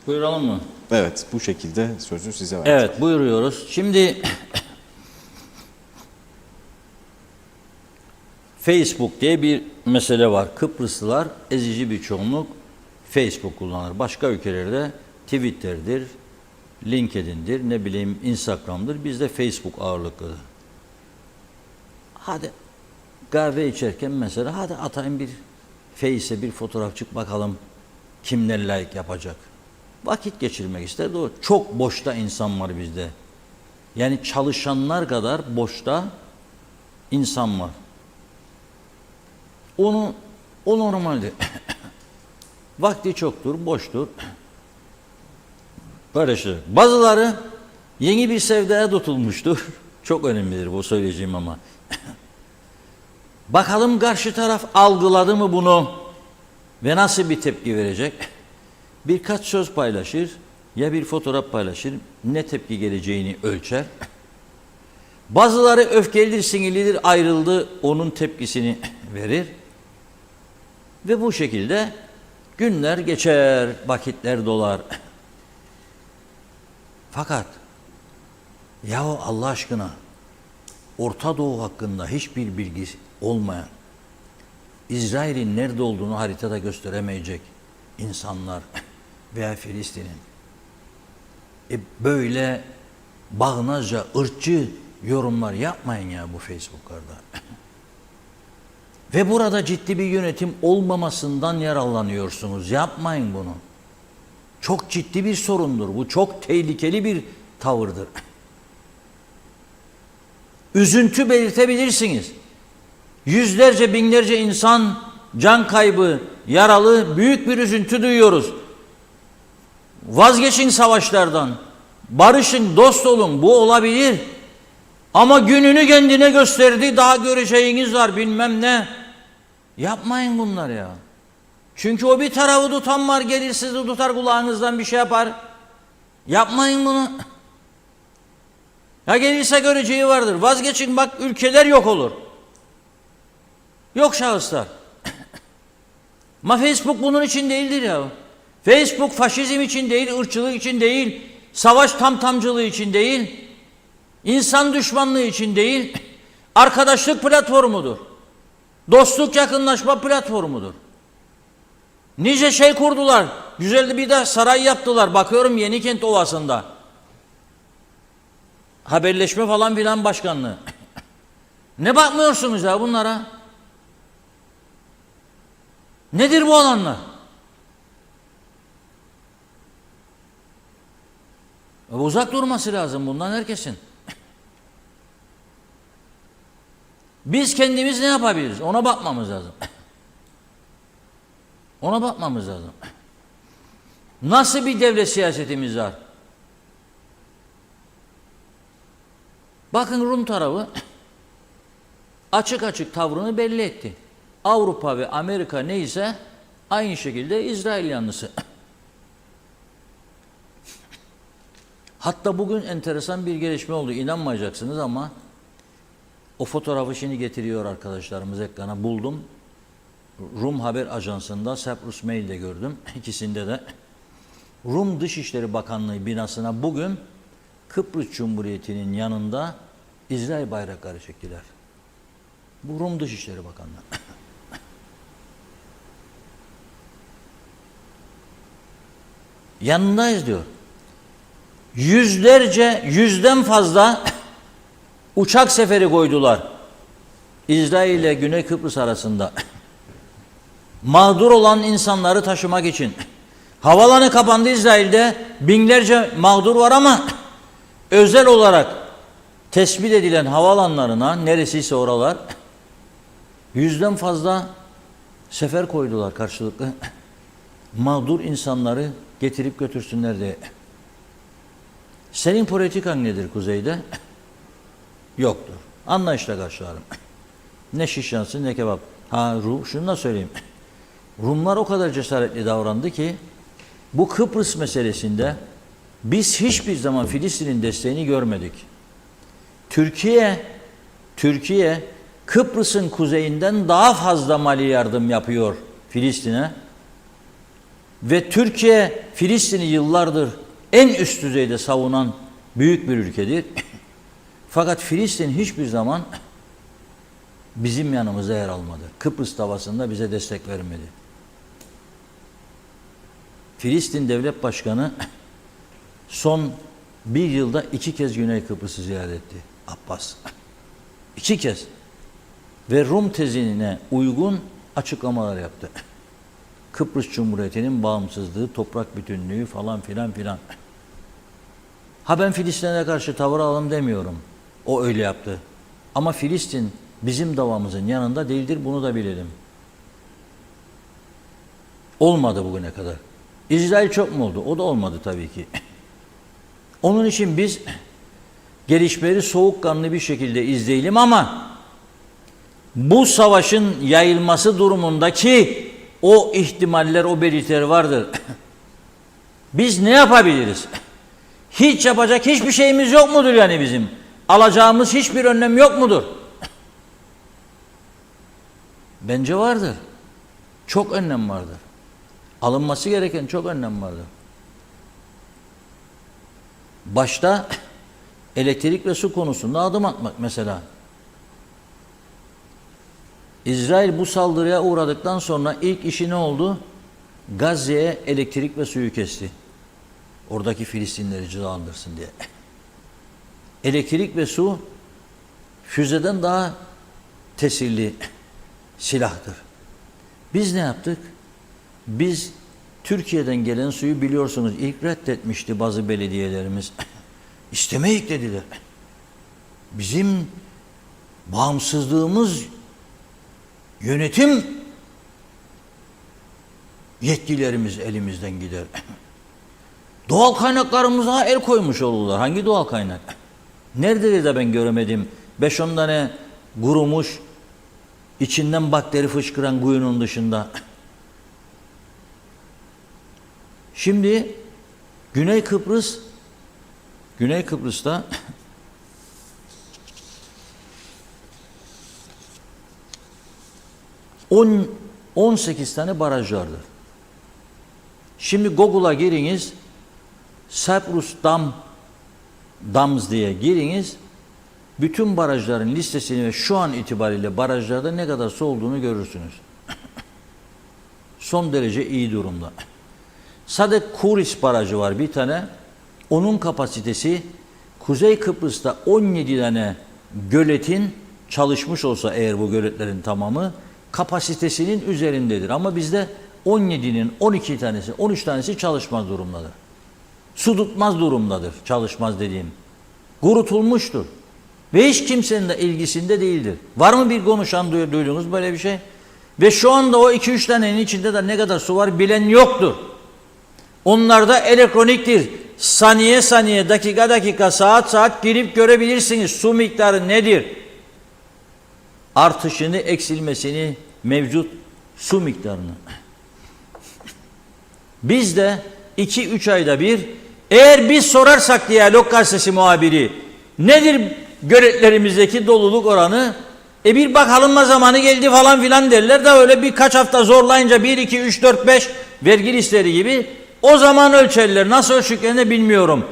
Buyuralım mı? Evet, bu şekilde sözü size verdim. Evet, buyuruyoruz. Şimdi Facebook diye bir mesele var. Kıbrıslılar ezici bir çoğunluk Facebook kullanır. Başka ülkelerde Twitter'dir, LinkedIn'dir, ne bileyim Instagram'dır. Bizde Facebook ağırlıklıdır. Hadi kahve içerken mesela hadi atayım bir Face'e bir fotoğraf çık bakalım kimler like yapacak. Vakit geçirmek ister. Doğru. Çok boşta insan var bizde. Yani çalışanlar kadar boşta insan var. O normaldir. Vakti çoktur, boştur. Paylaşır. Bazıları yeni bir sevdaya tutulmuştur. Çok önemlidir bu söyleyeceğim ama. Bakalım karşı taraf algıladı mı bunu ve nasıl bir tepki verecek? Birkaç söz paylaşır ya bir fotoğraf paylaşır, ne tepki geleceğini ölçer. Bazıları öfkelidir, sinirlidir, ayrıldı, onun tepkisini verir. Ve bu şekilde günler geçer, vakitler dolar. Fakat yahu Allah aşkına Orta Doğu hakkında hiçbir bilgi olmayan, İsrail'in nerede olduğunu haritada gösteremeyecek insanlar veya Filistin'in böyle bağnazca, ırkçı yorumlar yapmayın ya bu Facebook'larda. Ve burada ciddi bir yönetim olmamasından yararlanıyorsunuz. Yapmayın bunu. Çok ciddi bir sorundur. Bu çok tehlikeli bir tavırdır. Üzüntü belirtebilirsiniz. Yüzlerce, binlerce insan can kaybı, yaralı, büyük bir üzüntü duyuyoruz. Vazgeçin savaşlardan. Barışın, dost olun. Bu olabilir. Ama gününü kendine gösterdi. Daha göreceğiniz var bilmem ne. Yapmayın bunlar ya. Çünkü o bir tarafı tutan var. Gelir sizi tutar kulağınızdan bir şey yapar. Yapmayın bunu. Ya gelirse göreceği vardır. Vazgeçin bak ülkeler yok olur. Yok şahıslar. Ama Facebook bunun için değildir ya. Facebook faşizm için değil, ırkçılık için değil, savaş tamtamcılığı için değil, insan düşmanlığı için değil, arkadaşlık platformudur. Dostluk, yakınlaşma platformudur. Nice şey kurdular. Güzel bir de saray yaptılar. Bakıyorum Yenikent Ovası'nda. Haberleşme falan filan başkanlığı. Ne bakmıyorsunuz ya bunlara? Nedir bu olanlar? Uzak durması lazım bundan herkesin. Biz kendimiz ne yapabiliriz? Ona bakmamız lazım. Ona bakmamız lazım. Nasıl bir devlet siyasetimiz var? Bakın Rum tarafı açık açık tavrını belli etti. Avrupa ve Amerika neyse aynı şekilde İsrail yanlısı. Hatta bugün enteresan bir gelişme oldu. İnanmayacaksınız ama o fotoğrafı şimdi getiriyor arkadaşlarımız ekrana. Buldum. Rum Haber Ajansı'nda Cyprus Mail'de gördüm. İkisinde de Rum Dışişleri Bakanlığı binasına bugün Kıbrıs Cumhuriyeti'nin yanında İsrail bayrakları çektiler. Bu Rum Dışişleri Bakanlığı. Yanındayız diyor. Yüzden fazla uçak seferi koydular. İsrail ile Güney Kıbrıs arasında. Mağdur olan insanları taşımak için. Havalanı kapandı İsrail'de. Binlerce mağdur var ama özel olarak tespit edilen havalanlarına neresiyse oralar 100'den fazla sefer koydular karşılıklı. Mağdur insanları getirip götürsünler diye. Senin politikan nedir kuzeyde? Yoktur. Anlayışla karşılarım. Ne şiş yansın ne kebap. Şunu da söyleyeyim. Rumlar o kadar cesaretli davrandı ki bu Kıbrıs meselesinde biz hiçbir zaman Filistin'in desteğini görmedik. Türkiye Kıbrıs'ın kuzeyinden daha fazla mali yardım yapıyor Filistin'e. Ve Türkiye Filistin'i yıllardır en üst düzeyde savunan büyük bir ülkedir. Fakat Filistin hiçbir zaman bizim yanımızda yer almadı. Kıbrıs davasında bize destek vermedi. Filistin Devlet Başkanı son bir yılda 2 kez Güney Kıbrıs'ı ziyaret etti. Abbas. 2 kez. Ve Rum tezine uygun açıklamalar yaptı. Kıbrıs Cumhuriyeti'nin bağımsızlığı, toprak bütünlüğü falan filan filan. Ben Filistin'e karşı tavır alalım demiyorum. O öyle yaptı. Ama Filistin bizim davamızın yanında değildir, bunu da bilelim. Olmadı bugüne kadar. İsrail çok mu oldu? O da olmadı tabii ki. Onun için biz gelişmeleri soğukkanlı bir şekilde izleyelim ama bu savaşın yayılması durumundaki o ihtimaller, o belirtiler vardır. Biz ne yapabiliriz? Hiç yapacak hiçbir şeyimiz yok mudur yani bizim? Alacağımız hiçbir önlem yok mudur? Bence vardır. Çok önlem vardır. Alınması gereken çok önlem vardır. Başta elektrik ve su konusunda adım atmak mesela. İsrail bu saldırıya uğradıktan sonra ilk işi ne oldu? Gazze'ye elektrik ve suyu kesti. Oradaki Filistinleri cezalandırsın diye. Elektrik ve su füzeden daha tesirli silahtır. Biz ne yaptık? Biz Türkiye'den gelen suyu biliyorsunuz ilk reddetmişti bazı belediyelerimiz. İstemeyiz dediler. Bizim bağımsızlığımız yönetim yetkilerimiz elimizden gider. Doğal kaynaklarımıza el koymuş olurlar. Hangi doğal kaynak? Nerededir de ben göremedim? 5-10 tane kurumuş, içinden bakteri fışkıran kuyunun dışında. Şimdi Güney Kıbrıs'ta 18 tane baraj vardır. Şimdi Google'a giriniz, Cyprus Dams diye giriniz, bütün barajların listesini ve şu an itibariyle barajlarda ne kadar su olduğunu görürsünüz. Son derece iyi durumda. Sadece Kuris Barajı var bir tane. Onun kapasitesi Kuzey Kıbrıs'ta 17 tane göletin çalışmış olsa eğer bu göletlerin tamamı kapasitesinin üzerindedir. Ama bizde 17'nin 12 tanesi, 13 tanesi çalışmaz durumdadır. Su tutmaz durumdadır. Çalışmaz dediğim. Kurutulmuştur. Ve hiç kimsenin de ilgisinde değildir. Var mı bir konuşan duyduğunuz böyle bir şey? Ve şu anda o 2-3 tanenin içinde de ne kadar su var bilen yoktur. Onlar da elektroniktir. Saniye saniye, dakika dakika, saat saat girip görebilirsiniz. Su miktarı nedir? Artışını, eksilmesini, mevcut su miktarını. Biz de 2-3 ayda bir, eğer biz sorarsak Diyalog Gazetesi muhabiri, nedir göletlerimizdeki doluluk oranı? Bir bakalım zamanı geldi falan filan derler de öyle birkaç hafta zorlayınca 1, 2, 3, 4, 5 vergi listeleri gibi o zaman ölçerler. Nasıl ölçtüklerini bilmiyorum.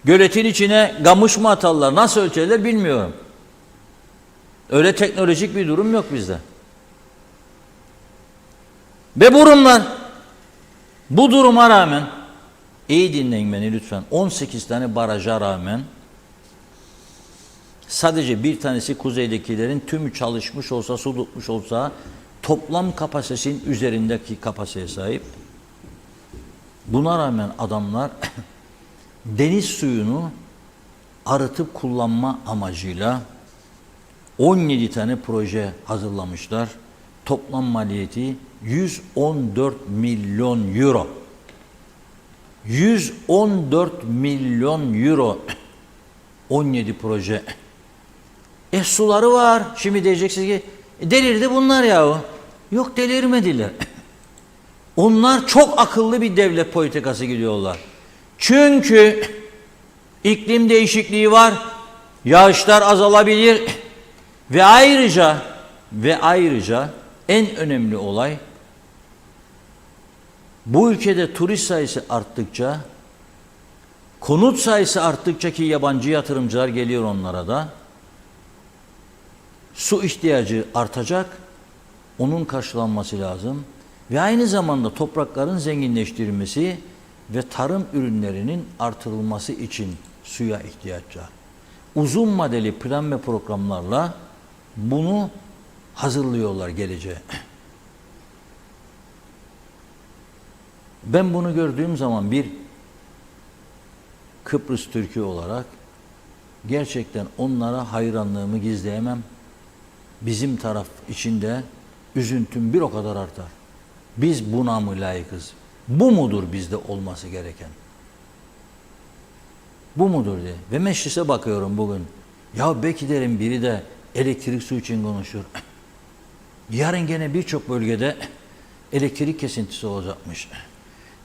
Göletin içine gamış mı atarlar? Nasıl ölçerler bilmiyorum. Öyle teknolojik bir durum yok bizde. Ve bu duruma rağmen, iyi dinleyin beni lütfen, 18 tane baraja rağmen sadece bir tanesi kuzeydekilerin tümü çalışmış olsa, su tutmuş olsa toplam kapasitesinin üzerindeki kapasiteye sahip. Buna rağmen adamlar deniz suyunu arıtıp kullanma amacıyla 17 tane proje hazırlamışlar. Toplam maliyeti 114 milyon euro. 114 milyon euro 17 proje. Suları var. Şimdi diyeceksiniz ki delirdi bunlar yahu. Yok, delirmediler. Onlar çok akıllı bir devlet politikası gidiyorlar. Çünkü iklim değişikliği var. Yağışlar azalabilir ve ayrıca en önemli olay, bu ülkede turist sayısı arttıkça, konut sayısı arttıkça ki yabancı yatırımcılar geliyor onlara da, su ihtiyacı artacak, onun karşılanması lazım ve aynı zamanda toprakların zenginleştirilmesi ve tarım ürünlerinin artırılması için suya ihtiyaç var. Uzun vadeli plan ve programlarla bunu hazırlıyorlar geleceğe. Ben bunu gördüğüm zaman bir Kıbrıs Türk'ü olarak gerçekten onlara hayranlığımı gizleyemem. Bizim taraf içinde üzüntüm bir o kadar artar. Biz buna mı layıkız? Bu mudur bizde olması gereken? Bu mudur diye. Ve meclise bakıyorum bugün. Ya belki derim biri de elektrik su için konuşur. Yarın gene birçok bölgede elektrik kesintisi olacakmış.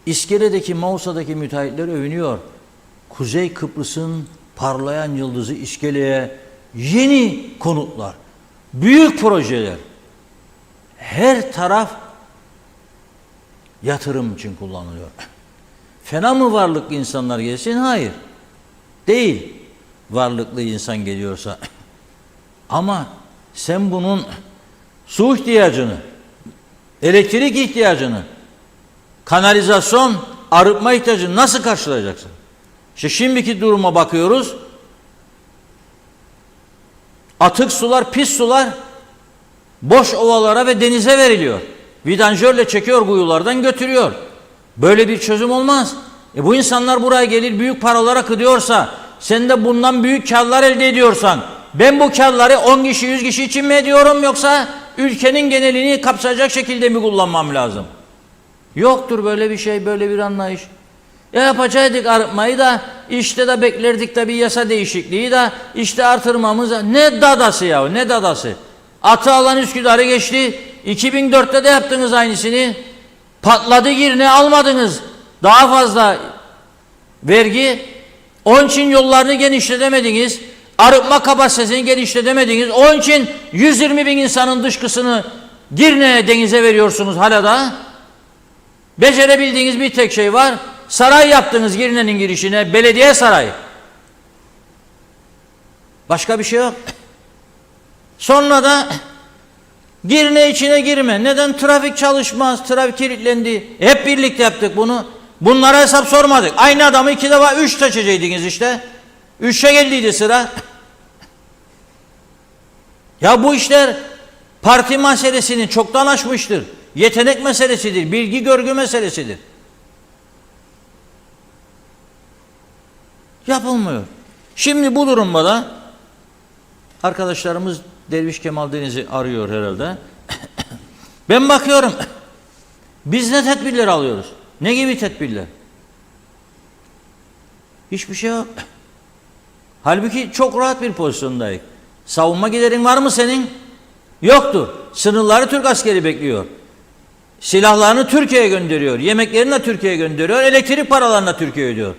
İskele'deki, Mausa'daki müteahhitler övünüyor. Kuzey Kıbrıs'ın parlayan yıldızı İskele'ye yeni konutlar, büyük projeler. Her taraf yatırım için kullanılıyor. Fena mı varlıklı insanlar gelsin? Hayır. Değil. Varlıklı insan geliyorsa. Ama sen bunun su ihtiyacını, elektrik ihtiyacını, kanalizasyon, arıtma ihtiyacını nasıl karşılayacaksın? İşte şimdiki duruma bakıyoruz. Atık sular, pis sular boş ovalara ve denize veriliyor. Vidanjörle çekiyor, kuyulardan götürüyor. Böyle bir çözüm olmaz. Bu insanlar buraya gelir, büyük paralar akıtıyorsa, sen de bundan büyük karlar elde ediyorsan, ben bu karları 10 kişi, 100 kişi için mi ediyorum, yoksa ülkenin genelini kapsayacak şekilde mi kullanmam lazım? Yoktur böyle bir şey, böyle bir anlayış. Yapacaktık arıtmayı da, işte de beklerdik de bir yasa değişikliği de, işte artırmamız da. Ne dadası ya, ne dadası? Atı alan Üsküdar'ı geçti. 2004'te de yaptınız aynısını. Patladı Girne, almadınız. Daha fazla vergi. Onun için yollarını genişletemediniz. Arıtma kapasitesini genişletemediniz. Onun için 120 bin insanın dışkısını Girne'ye, denize veriyorsunuz hala da. Becerebildiğiniz bir tek şey var. Saray yaptınız Girne'nin girişine. Belediye sarayı. Başka bir şey yok. Sonra da Girne içine girme. Neden? Trafik çalışmaz. Trafik kilitlendi. Hep birlikte yaptık bunu. Bunlara hesap sormadık. Aynı adamı 2 defa 3 seçeceydiniz işte. 3'e geldiydi sıra. Ya bu işler parti meselesini çoktan aşmıştır. Yetenek meselesidir. Bilgi görgü meselesidir. Yapılmıyor. Şimdi bu durumda da arkadaşlarımız Derviş Kemal Deniz'i arıyor herhalde. Ben bakıyorum. Biz ne tedbirler alıyoruz? Ne gibi tedbirler? Hiçbir şey yok. Halbuki çok rahat bir pozisyondayız. Savunma giderin var mı senin? Yoktur. Sınırları Türk askeri bekliyor. Silahlarını Türkiye'ye gönderiyor. Yemeklerini de Türkiye'ye gönderiyor. Elektrik paralarını da Türkiye'ye ödüyor.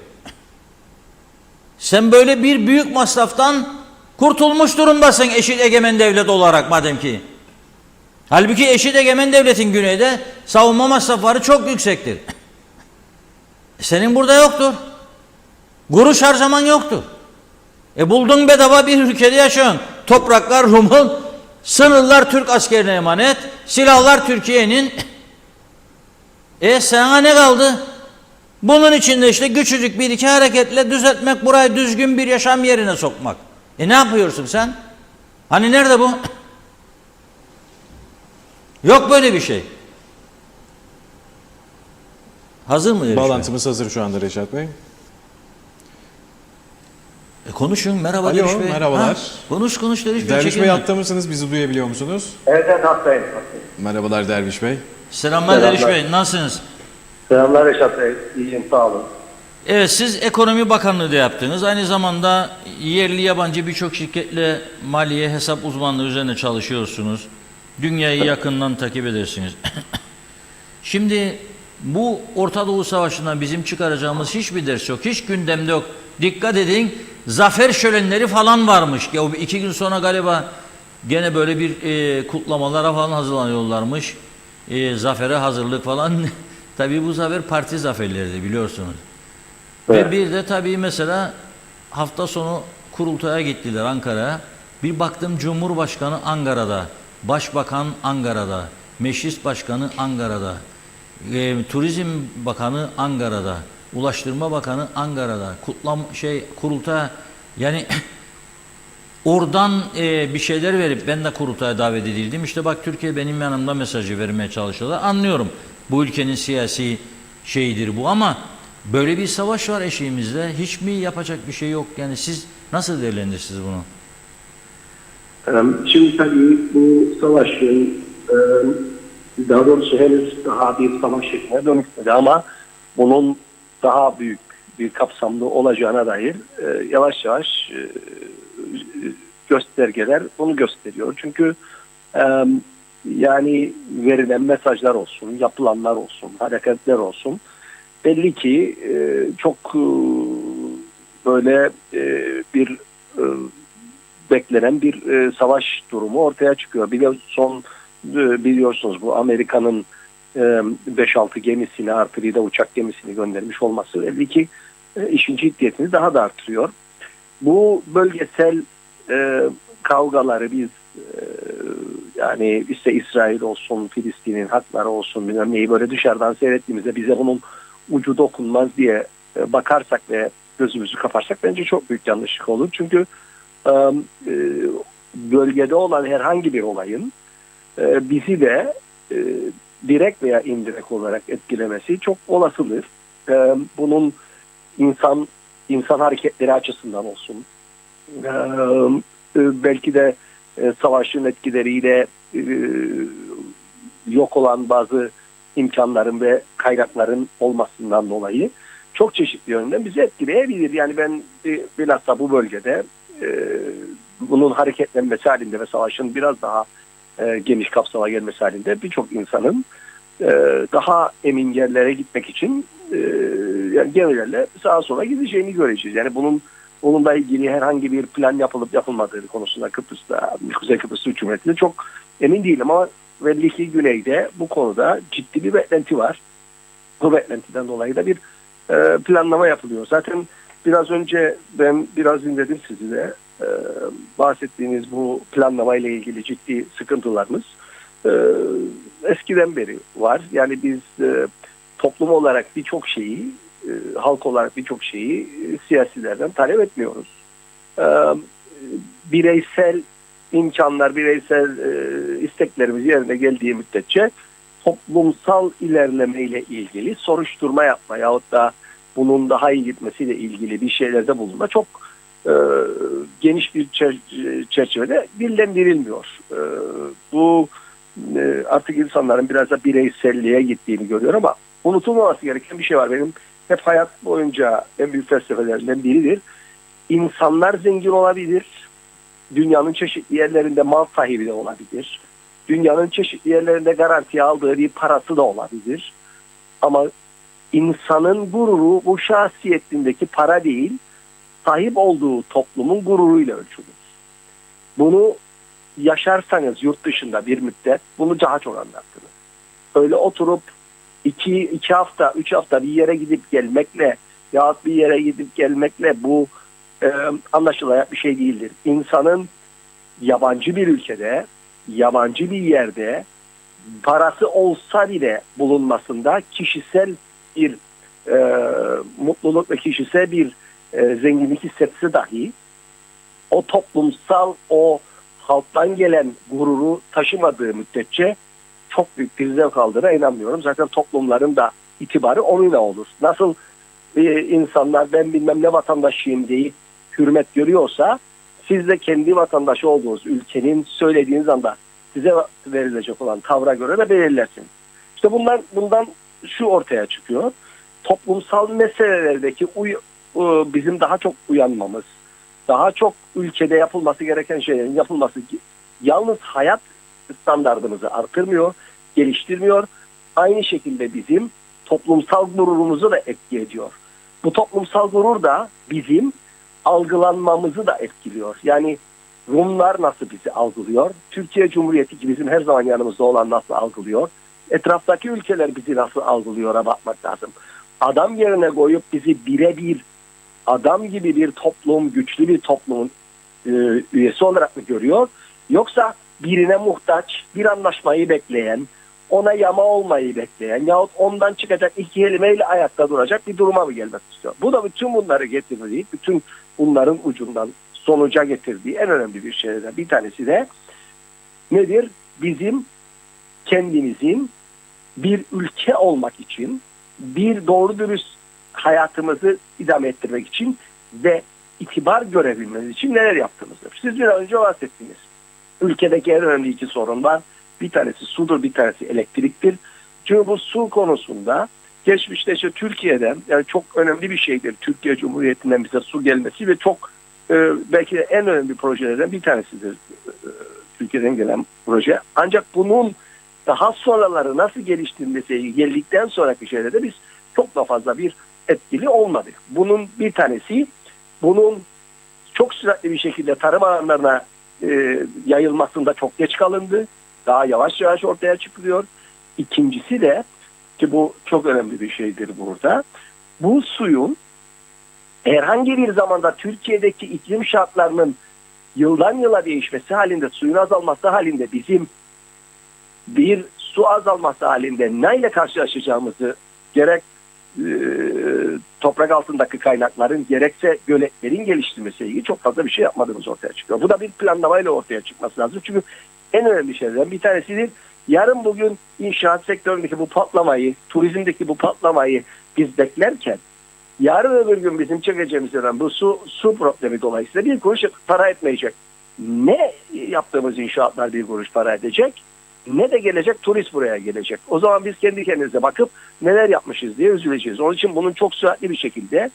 Sen böyle bir büyük masraftan kurtulmuş durumdasın eşit egemen devlet olarak madem ki. Halbuki eşit egemen devletin güneyde savunma masrafları çok yüksektir. Senin burada yoktur. Kuruş harcaman yoktur. Buldun bedava bir ülkede yaşıyorsun. Topraklar Rum'un, sınırlar Türk askerine emanet, silahlar Türkiye'nin. Sana ne kaldı? Bunun içinde işte küçücük bir iki hareketle düzeltmek, burayı düzgün bir yaşam yerine sokmak. Ne yapıyorsun sen? Hani nerede bu? Yok böyle bir şey. Hazır mı? Bağlantımız hazır şu anda Reşat Bey. Konuşun. Merhaba Alo, Derviş Bey. merhabalar. Konuş Derviş Bey. Derviş Bey hatta mısınız? Bizi duyabiliyor musunuz? Evet, hastayım. Merhabalar Derviş Bey. Selamlar Derviş Bey. Nasılsınız? Selamlar Reşat Bey. İyiyim, sağ olun. Evet, siz Ekonomi Bakanlığı da yaptınız. Aynı zamanda yerli yabancı birçok şirketle maliye hesap uzmanlığı üzerine çalışıyorsunuz. Dünyayı yakından takip edersiniz. Şimdi bu Orta Doğu Savaşı'ndan bizim çıkaracağımız hiçbir ders yok. Hiç gündemde yok. Dikkat edin, zafer şölenleri falan varmış. Ya o 2 gün sonra galiba gene böyle bir kutlamalara falan hazırlanıyorlarmış. Zafere hazırlık falan. Tabii bu zafer parti zaferleriydi, biliyorsunuz. Evet. Ve bir de tabii mesela hafta sonu kurultaya gittiler Ankara'ya. Bir baktım Cumhurbaşkanı Ankara'da, Başbakan Ankara'da, Meclis Başkanı Ankara'da, Turizm Bakanı Ankara'da, Ulaştırma Bakanı Ankara'da, kurultaya, yani oradan bir şeyler verip ben de kurultaya davet edildim. İşte bak, Türkiye benim yanımda mesajı vermeye çalışıyorlar. Anlıyorum, bu ülkenin siyasi şeyidir bu, ama böyle bir savaş var eşiğimizde. Hiç mi yapacak bir şey yok? Yani siz nasıl değerlendirirsiniz bunu? Şimdi tabii bu savaşın daha doğrusu henüz daha bir savaş şekline dönüşmedi ama bunun daha büyük bir kapsamda olacağına dair yavaş yavaş göstergeler bunu gösteriyor. Çünkü yani verilen mesajlar olsun, yapılanlar olsun, hareketler olsun, belli ki çok böyle bir beklenen bir savaş durumu ortaya çıkıyor. Biliyorsunuz bu Amerika'nın 5-6 gemisini artı bir de uçak gemisini göndermiş olması belli ki işin ciddiyetini daha da artırıyor. Bu bölgesel kavgaları biz yani işte İsrail olsun, Filistin'in hakları olsun, bilmem neyi böyle dışarıdan seyrettiğimizde bize bunun ucu dokunmaz diye bakarsak ve gözümüzü kaparsak bence çok büyük yanlışlık olur. Çünkü bölgede olan herhangi bir olayın bizi de direkt veya indirekt olarak etkilemesi çok olasıdır. Bunun insan hareketleri açısından olsun, belki de savaşın etkileriyle yok olan bazı imkanların ve kaynakların olmasından dolayı çok çeşitli yönden bizi etkileyebilir. Yani ben bilhassa bu bölgede bunun hareketlenmesi halinde ve savaşın biraz daha geniş kapsama gelmesi halinde birçok insanın daha emin yerlere gitmek için yani gemilerle sağa sola gideceğini göreceğiz. Yani bununla ilgili herhangi bir plan yapılıp yapılmadığı konusunda Kuzey Kıbrıs Türk Cumhuriyeti'nde çok emin değilim ama belli ki Güney'de bu konuda ciddi bir beklenti var. Bu beklentiden dolayı da bir planlama yapılıyor. Zaten biraz önce ben biraz dinledim sizi de. Bahsettiğiniz bu planlama ile ilgili ciddi sıkıntılarımız eskiden beri var. Yani biz toplum olarak birçok şeyi, halk olarak birçok şeyi siyasilerden talep etmiyoruz. Bireysel imkanlar, bireysel isteklerimiz yerine geldiği müddetçe toplumsal ilerleme ile ilgili soruşturma yapma yahut da bunun daha iyi gitmesiyle ilgili bir şeylerde bulunma çok geniş bir çerçevede dillendirilmiyor. Bu artık insanların biraz da bireyselliğe gittiğini görüyor ama unutulmaması gereken bir şey var. Benim hep hayat boyunca en büyük felsefelerimden biridir. İnsanlar zengin olabilir. Dünyanın çeşitli yerlerinde mal sahibi de olabilir. Dünyanın çeşitli yerlerinde garantiye aldığı bir parası da olabilir. Ama insanın gururu bu şahsiyetindeki para değil, sahip olduğu toplumun gururuyla ölçülür. Bunu yaşarsanız yurt dışında bir müddet bunu daha çok anlattınız. Öyle oturup 2 hafta, 3 hafta bir yere gidip gelmekle yahut bir yere gidip gelmekle bu anlaşılacak bir şey değildir. İnsanın yabancı bir ülkede, yabancı bir yerde parası olsa bile bulunmasında kişisel bir mutluluk ve kişisel bir zenginlik hissetse dahi o toplumsal, o halktan gelen gururu taşımadığı müddetçe çok büyük bir zevk aldığına inanmıyorum. Zaten toplumların da itibarı onunla olur. Nasıl insanlar ben bilmem ne vatandaşıyım deyip hürmet görüyorsa siz de kendi vatandaşı olduğunuz ülkenin söylediğiniz anda size verilecek olan tavra göre de belirlersiniz. İşte bundan şu ortaya çıkıyor. toplumsal meselelerdeki bizim daha çok uyanmamız, daha çok ülkede yapılması gereken şeylerin yapılması yalnız hayat standartımızı artırmıyor, geliştirmiyor. Aynı şekilde bizim toplumsal gururumuzu da etki ediyor. Bu toplumsal gurur da bizim algılanmamızı da etkiliyor. Yani Rumlar nasıl bizi algılıyor? Türkiye Cumhuriyeti ki bizim her zaman yanımızda olan nasıl algılıyor? Etraftaki ülkeler bizi nasıl algılıyor'a bakmak lazım. Adam yerine koyup bizi birebir adam gibi bir toplum, güçlü bir toplumun üyesi olarak mı görüyor? Yoksa birine muhtaç, bir anlaşmayı bekleyen, ona yama olmayı bekleyen yahut ondan çıkacak iki kelimeyle ayakta duracak bir duruma mı gelmek istiyor? Bu da bütün bunları getirdiği, bütün bunların ucundan sonuca getirdiği en önemli bir şeylerden bir tanesi de nedir? Bizim kendimizin bir ülke olmak için, bir doğru dürüst hayatımızı idame ettirmek için ve itibar görebilmemiz için neler yaptığımızdır. Siz biraz önce bahsettiniz. Ülkedeki en önemli iki sorun var. Bir tanesi sudur, bir tanesi elektriktir. Çünkü bu su konusunda geçmişte işte Türkiye'den yani çok önemli bir şeydir. Türkiye Cumhuriyeti'nden bize su gelmesi ve çok belki de en önemli projelerden bir tanesidir. Türkiye'den gelen proje. Ancak bunun daha sonraları nasıl geliştirilmesi geldikten sonraki şeylerde biz çok da fazla bir etkili olmadık. Bunun bir tanesi bunun çok süratli bir şekilde tarım alanlarına yayılmasında çok geç kalındı. Daha yavaş yavaş ortaya çıkılıyor. İkincisi de ki bu çok önemli bir şeydir burada. Bu suyun herhangi bir zamanda Türkiye'deki iklim şartlarının yıldan yıla değişmesi halinde, suyun azalması halinde bizim bir su azalması halinde neyle karşılaşacağımızı gerek toprak altındaki kaynakların gerekse göletlerin geliştirmesiyle ilgili çok fazla bir şey yapmadığımız ortaya çıkıyor. Bu da bir planlamayla ortaya çıkması lazım. Çünkü en önemli şeylerden bir tanesidir. Yarın bugün inşaat sektöründeki bu patlamayı, turizmdeki bu patlamayı biz beklerken yarın öbür gün bizim çekeceğimiz yerden bu su problemi dolayısıyla bir kuruş para etmeyecek. Ne yaptığımız inşaatlar bir kuruş para edecek, ne de gelecek turist buraya gelecek. O zaman biz kendi kendimize bakıp neler yapmışız diye üzüleceğiz. Onun için bunun çok süratli bir şekilde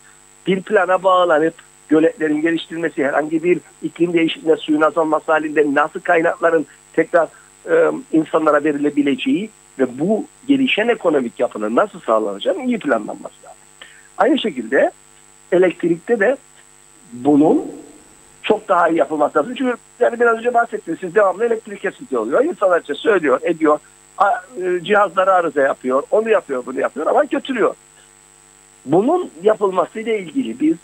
bir plana bağlanıp göletlerin geliştirilmesi, herhangi bir iklim değişikliğine suyun azalması halinde nasıl kaynakların tekrar insanlara verilebileceği ve bu gelişen ekonomik yapının nasıl sağlanacağı iyi planlanması lazım. Aynı şekilde elektrikte de bunun çok daha iyi yapılması lazım. Çünkü yani biraz önce bahsettiniz. Siz devamlı elektrik kesintisi oluyor. İnsanlar işte söylüyor, ediyor. Cihazları arıza yapıyor. Onu yapıyor, bunu yapıyor ama götürüyor. Bunun yapılmasıyla ilgili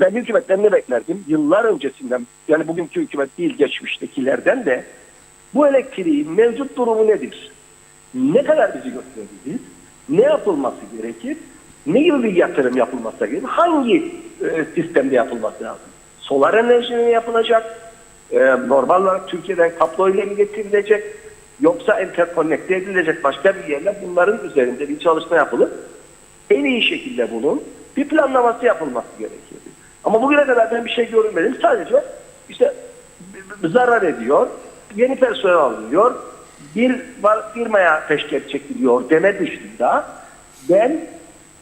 ben hükümetten ne beklerdim? Yıllar öncesinden, yani bugünkü hükümet değil geçmiştekilerden de bu elektriğin mevcut durumu nedir? Ne kadar bizi götürebilir? Ne yapılması gerekir? Ne gibi bir yatırım yapılması gerekir? Hangi sistemde yapılması lazım? Solar enerjinin yapılacak? Normal olarak Türkiye'den kablo ile mi getirilecek? Yoksa enterkonnekte edilecek başka bir yerle bunların üzerinde bir çalışma yapılıp en iyi şekilde bunun bir planlaması yapılması gerekir. Ama bugüne kadar ben bir şey görmedim. Sadece işte zarar ediyor, yeni personel alınıyor, bir firmaya peşkeş çekiliyor deme dışında ben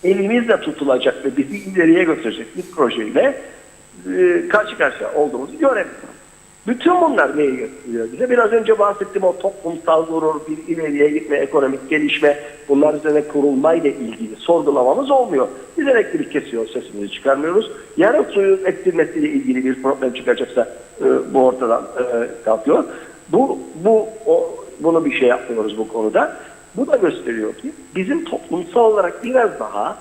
elimizle tutulacak ve bizi ileriye götürecek bir projeyle karşı karşıya olduğumuzu göremiyoruz. Bütün bunlar neyi gösteriyor bize? Biraz önce bahsettiğim o toplumsal gurur, bir ileriye gitme, ekonomik gelişme, bunlar üzerine kurulmayla ilgili sorgulamamız olmuyor. Biz elektrik kesiyor, sesimizi çıkarmıyoruz. Yarın suyun eksilmesiyle ilgili bir problem çıkacaksa bu ortadan kalkıyor. Bunu bir şey yapmıyoruz bu konuda. Bu da gösteriyor ki bizim toplumsal olarak biraz daha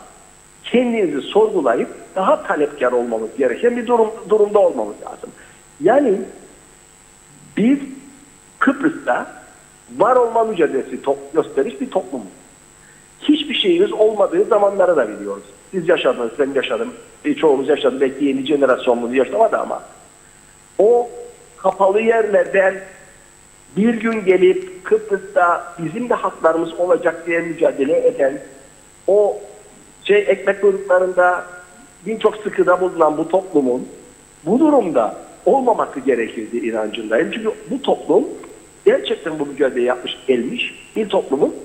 kendimizi sorgulayıp daha talepkar olmamız gereken bir durumda olmamız lazım. Yani biz Kıbrıs'ta var olma mücadelesi gösteriş bir toplum. Hiçbir şeyimiz olmadığı zamanları da biliyoruz. Siz yaşadınız, ben yaşadım, çoğumuz yaşadı, belki yeni jenerasyonumuz yaşamadı ama o kapalı yerlerden bir gün gelip Kıbrıs'ta bizim de haklarımız olacak diye mücadele eden o ekmek kuyruklarında birçok sıkıda bulunan bu toplumun bu durumda olmaması gerekirdi inancındayım. Çünkü bu toplum gerçekten bu mücadeleyi yapmış gelmiş bir toplumun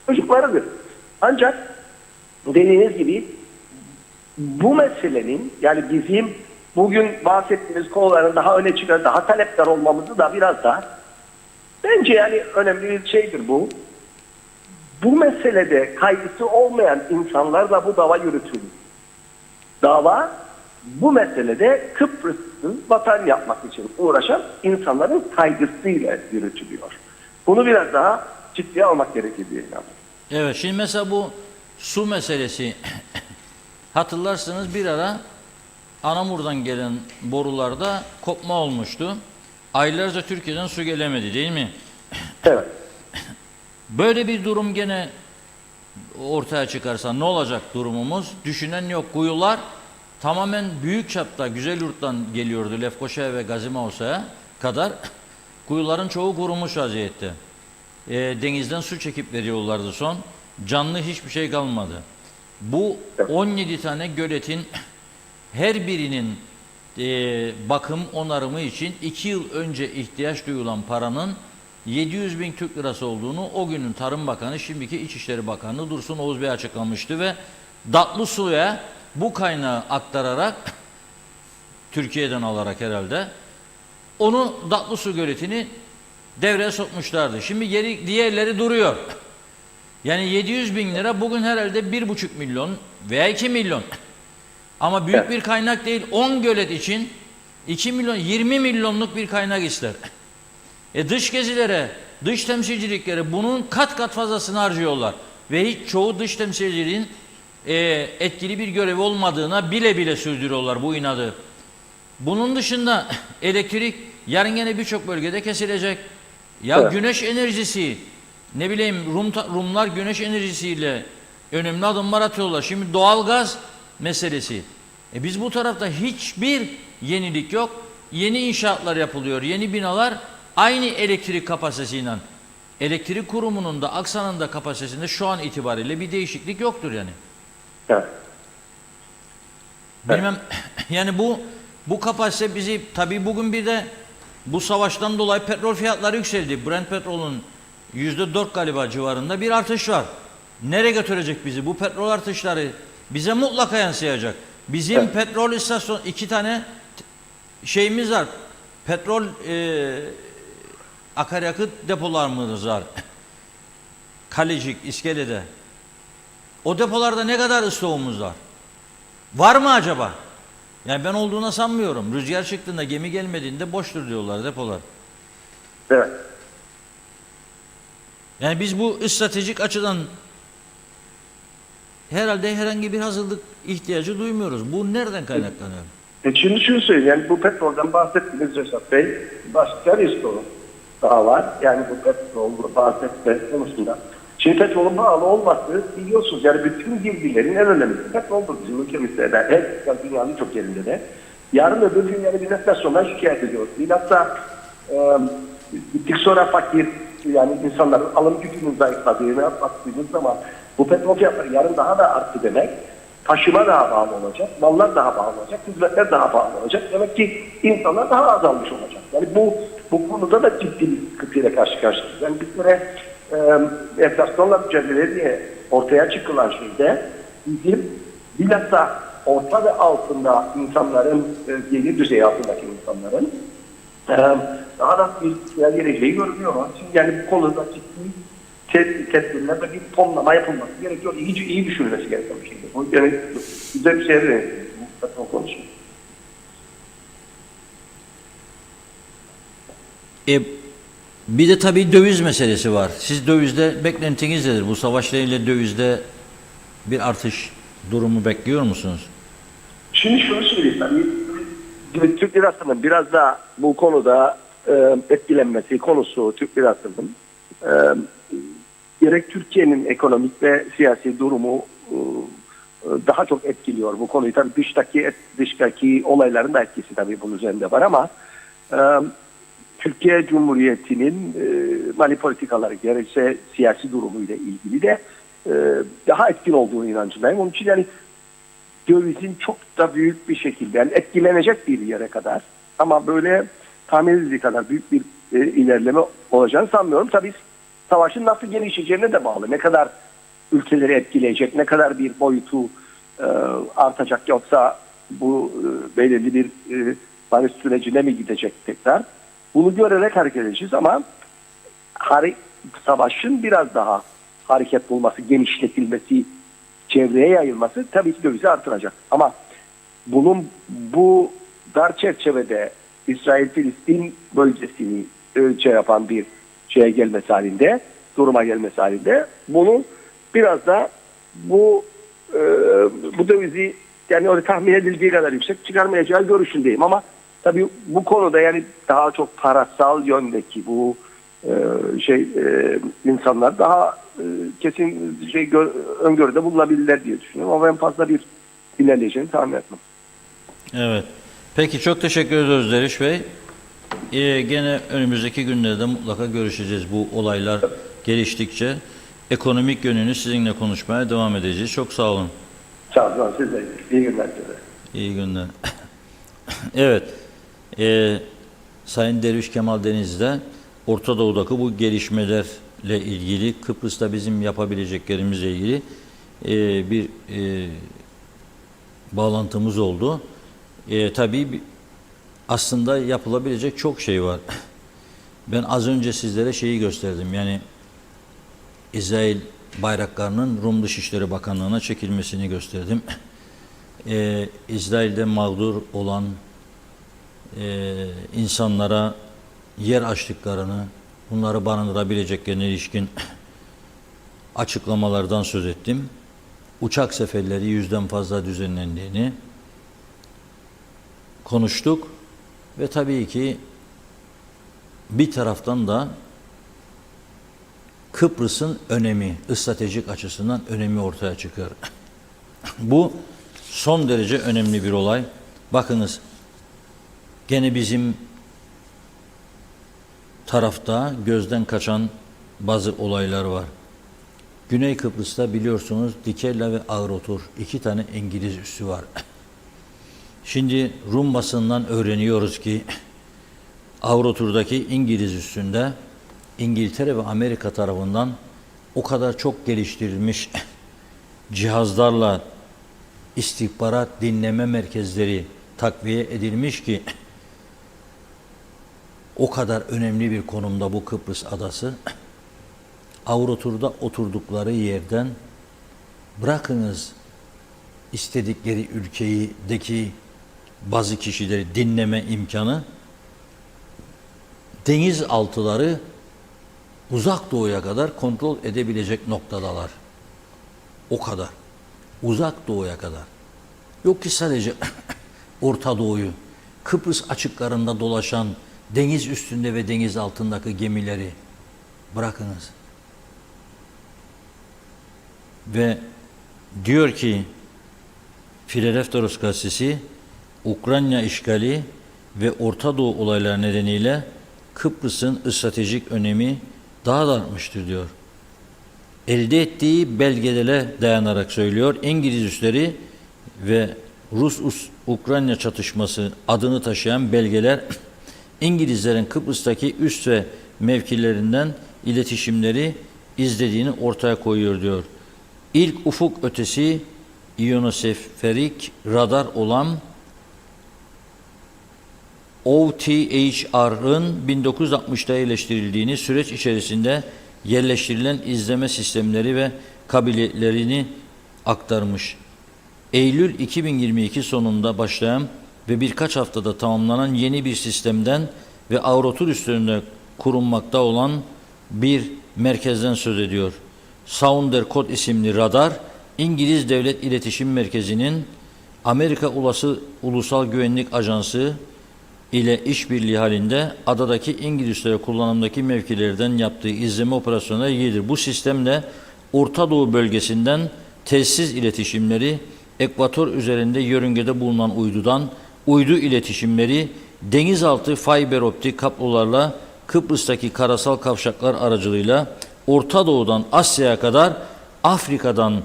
çocuklarıdır. Ancak dediğiniz gibi bu meselenin, yani bizim bugün bahsettiğimiz konuların daha öne çıkan, daha talepkar olmamızı da biraz da bence yani önemli bir şeydir bu. Bu meselede kaygısı olmayan insanlar da bu dava yürütülür. Dava bu meselede Kıbrıs'ın vatan yapmak için uğraşan insanların kaygısıyla yürütülüyor. Bunu biraz daha ciddiye almak gerekir diye inanıyorum. Evet, şimdi mesela bu su meselesi hatırlarsınız bir ara Anamur'dan gelen borularda kopma olmuştu. Aylarca Türkiye'den su gelemedi değil mi? Evet. Böyle bir durum gene ortaya çıkarsa ne olacak durumumuz? Düşünen yok. Kuyular tamamen büyük çapta Güzelyurt'tan geliyordu Lefkoşa'ya ve Gazimausa'ya kadar. Kuyuların çoğu kurumuş vaziyette. Denizden su çekip veriyorlardı son. Canlı hiçbir şey kalmadı. Bu 17 tane göletin her birinin bakım onarımı için 2 yıl önce ihtiyaç duyulan paranın 700 bin Türk lirası olduğunu o günün Tarım Bakanı, şimdiki İçişleri Bakanı Dursun Oğuz Bey açıklamıştı ve Datlısu'ya bu kaynağı aktararak, Türkiye'den alarak herhalde, onu Datlısu göletini devreye sokmuşlardı. Şimdi diğerleri duruyor. Yani 700 bin lira bugün herhalde 1,5 milyon veya 2 milyon. Ama büyük bir kaynak değil. 10 gölet için 2 milyon, 20 milyonluk bir kaynak ister. Dış gezilere, dış temsilciliklere bunun kat kat fazlasını harcıyorlar. Ve hiç çoğu dış temsilciliğin etkili bir görevi olmadığına bile bile sürdürüyorlar bu inadı. Bunun dışında elektrik yarın gene birçok bölgede kesilecek. Ya güneş enerjisi, ne bileyim Rumlar güneş enerjisiyle önemli adımlar atıyorlar. Şimdi doğalgaz meselesi. Biz bu tarafta hiçbir yenilik yok. Yeni inşaatlar yapılıyor, yeni binalar aynı elektrik kapasitesiyle. Elektrik kurumunun da Aksa'nın da kapasitesinde şu an itibariyle bir değişiklik yoktur yani. Evet. Bilmem yani bu kapasite bizi tabii bugün bir de bu savaştan dolayı petrol fiyatları yükseldi. Brent petrolün %4 galiba civarında bir artış var. Nereye götürecek bizi? Bu petrol artışları bize mutlaka yansıyacak. Bizim petrol istasyonu 2 tane şeyimiz var. Petrol akaryakıt depolarımız var. Kalecik, İskele'de. O depolarda ne kadar stoğumuz var? Var mı acaba? Yani ben olduğuna sanmıyorum. Rüzgar çıktığında, gemi gelmediğinde boştur diyorlar depolar. Evet. Yani biz bu stratejik açıdan herhalde herhangi bir hazırlık ihtiyacı duymuyoruz. Bu nereden kaynaklanıyor? Şimdi şunu söyleyeyim, yani bu petrolden bahsettiniz Reşat Bey, başka bir sorun daha var. Yani bu petrol bahsetme konusunda. Şimdi petrolün pahalı olması biliyorsunuz, yani bütün girdilerin en önemlisi petroldur bizim ülkemizde de, her dünyanın çok yerinde de. Yarın öbür gün yani biz enflasyondan şikayet ediyoruz. Bilhassa gittik sonra fakir, yani insanların alım gücünün zayıfladığına baktığımız zaman bu petrol fiyatları yarın daha da arttı demek. Taşıma daha pahalı olacak, mallar daha pahalı olacak, hizmetler daha pahalı olacak. Demek ki insanlar daha azalmış olacak. Yani bu konuda da ciddi bir sıkıntıyla karşı karşıyayız. Yani bir kere enflasyonla mücadele diye ortaya çıkılan şeyde bizim bilhassa orta ve altında insanların, gelir düzeyi altındaki insanların daha da bir geleceği görünüyor. Şimdi yani bu konuda ciddi tedbirler ve bir tonlama yapılması gerekiyor. İyi düşünülmesi gerekiyor bir şeydir. Bu yani güzel bir şeye benziyor bu petrol konusu. Bir de tabii döviz meselesi var. Siz dövizde beklentiniz nedir? Bu savaşla ile dövizde bir artış durumu bekliyor musunuz? Şimdi şunu söyleyeyim. Yani, Türk lirasının biraz da bu konuda etkilenmesi konusu Türk lirasının gerek Türkiye'nin ekonomik ve siyasi durumu daha çok etkiliyor bu konuyu. Tabii dıştaki olayların da etkisi tabii bunun üzerinde var ama Türkiye Cumhuriyeti'nin mali politikaları gerekse siyasi durumuyla ilgili de daha etkin olduğunu inancındayım. Onun için yani dövizin çok da büyük bir şekilde yani etkilenecek bir yere kadar ama böyle tahmin edildiği kadar büyük bir ilerleme olacağını sanmıyorum. Tabii savaşın nasıl gelişeceğine de bağlı. Ne kadar ülkeleri etkileyecek, ne kadar bir boyutu artacak, yoksa bu belirli bir barış sürecine mi gidecek tekrar? Bunu görerek hareket edeceğiz ama savaşın biraz daha hareket bulması, genişletilmesi, çevreye yayılması tabii ki dövizi artıracak. Ama bunun bu dar çerçevede İsrail-Filistin bölgesini yapan bir şeye gelmesi halinde, duruma gelmesi halinde, bunu biraz da bu dövizi yani öyle tahmin edildiği kadar yüksek çıkarmayacağı görüşündeyim. Ama tabii bu konuda yani daha çok parasal yöndeki bu insanlar daha kesin öngörüde bulunabilirler diye düşünüyorum. Ama ben fazla bir ilerleyeceğini tahmin etmem. Evet. Peki çok teşekkür ediyoruz Deriş Bey. Gene önümüzdeki günlerde mutlaka görüşeceğiz bu olaylar geliştikçe. Ekonomik yönünü sizinle konuşmaya devam edeceğiz. Çok sağ olun. Sağ olun. Siz de iyi günler size. İyi günler. Evet. Sayın Derviş Kemal Deniz'de Orta Doğu'daki bu gelişmelerle ilgili, Kıbrıs'ta bizim yapabileceklerimizle ilgili bir bağlantımız oldu. Tabii aslında yapılabilecek çok şey var. Ben az önce sizlere şeyi gösterdim. Yani İsrail bayraklarının Rum Dışişleri Bakanlığı'na çekilmesini gösterdim. İsrail'de mağdur olan insanlara yer açtıklarını, bunları barındırabileceklerine ilişkin açıklamalardan söz ettim. Uçak seferleri 100'den fazla düzenlendiğini konuştuk ve tabii ki bir taraftan da Kıbrıs'ın önemi, stratejik açısından önemi ortaya çıkıyor. Bu son derece önemli bir olay. Bakınız, gene bizim tarafta gözden kaçan bazı olaylar var. Güney Kıbrıs'ta biliyorsunuz Dikerla ve Ağrotur, 2 tane İngiliz üssü var. Şimdi Rum basından öğreniyoruz ki Ağrotur'daki İngiliz üssünde İngiltere ve Amerika tarafından o kadar çok geliştirilmiş cihazlarla istihbarat dinleme merkezleri takviye edilmiş ki o kadar önemli bir konumda bu Kıbrıs adası. Ağrotur'da oturdukları yerden bırakınız istedikleri ülkedeki bazı kişileri dinleme imkanı, denizaltıları uzak doğuya kadar kontrol edebilecek noktadalar. O kadar. Uzak doğuya kadar. Yok ki sadece Orta Doğu'yu, Kıbrıs açıklarında dolaşan deniz üstünde ve deniz altındaki gemileri bırakınız. Ve diyor ki Philadelphos gazetesi, Ukrayna işgali ve Orta Doğu olayları nedeniyle Kıbrıs'ın stratejik önemi daha da artmıştır diyor. Elde ettiği belgelere dayanarak söylüyor. İngiliz üsleri ve Rus-Ukrayna çatışması adını taşıyan belgeler İngilizlerin Kıbrıs'taki üs ve mevkilerinden iletişimleri izlediğini ortaya koyuyor diyor. İlk ufuk ötesi iyonosferik radar olan OTHR'ın 1960'da yerleştirildiğini, süreç içerisinde yerleştirilen izleme sistemleri ve kabiliyetlerini aktarmış. Eylül 2022 sonunda başlayan ve birkaç haftada tamamlanan yeni bir sistemden ve Ağrotur üstünde kurulmakta olan bir merkezden söz ediyor. Sounder Code isimli radar, İngiliz Devlet İletişim Merkezi'nin Amerika Ulusal Güvenlik Ajansı ile işbirliği halinde adadaki İngilizlere kullanımdaki mevkilerden yaptığı izleme operasyonuna ilgilidir. Bu sistemle Orta Doğu bölgesinden telsiz iletişimleri, ekvator üzerinde yörüngede bulunan uydu iletişimleri, denizaltı fiber optik kablolarla Kıbrıs'taki karasal kavşaklar aracılığıyla Orta Doğu'dan Asya'ya kadar, Afrika'dan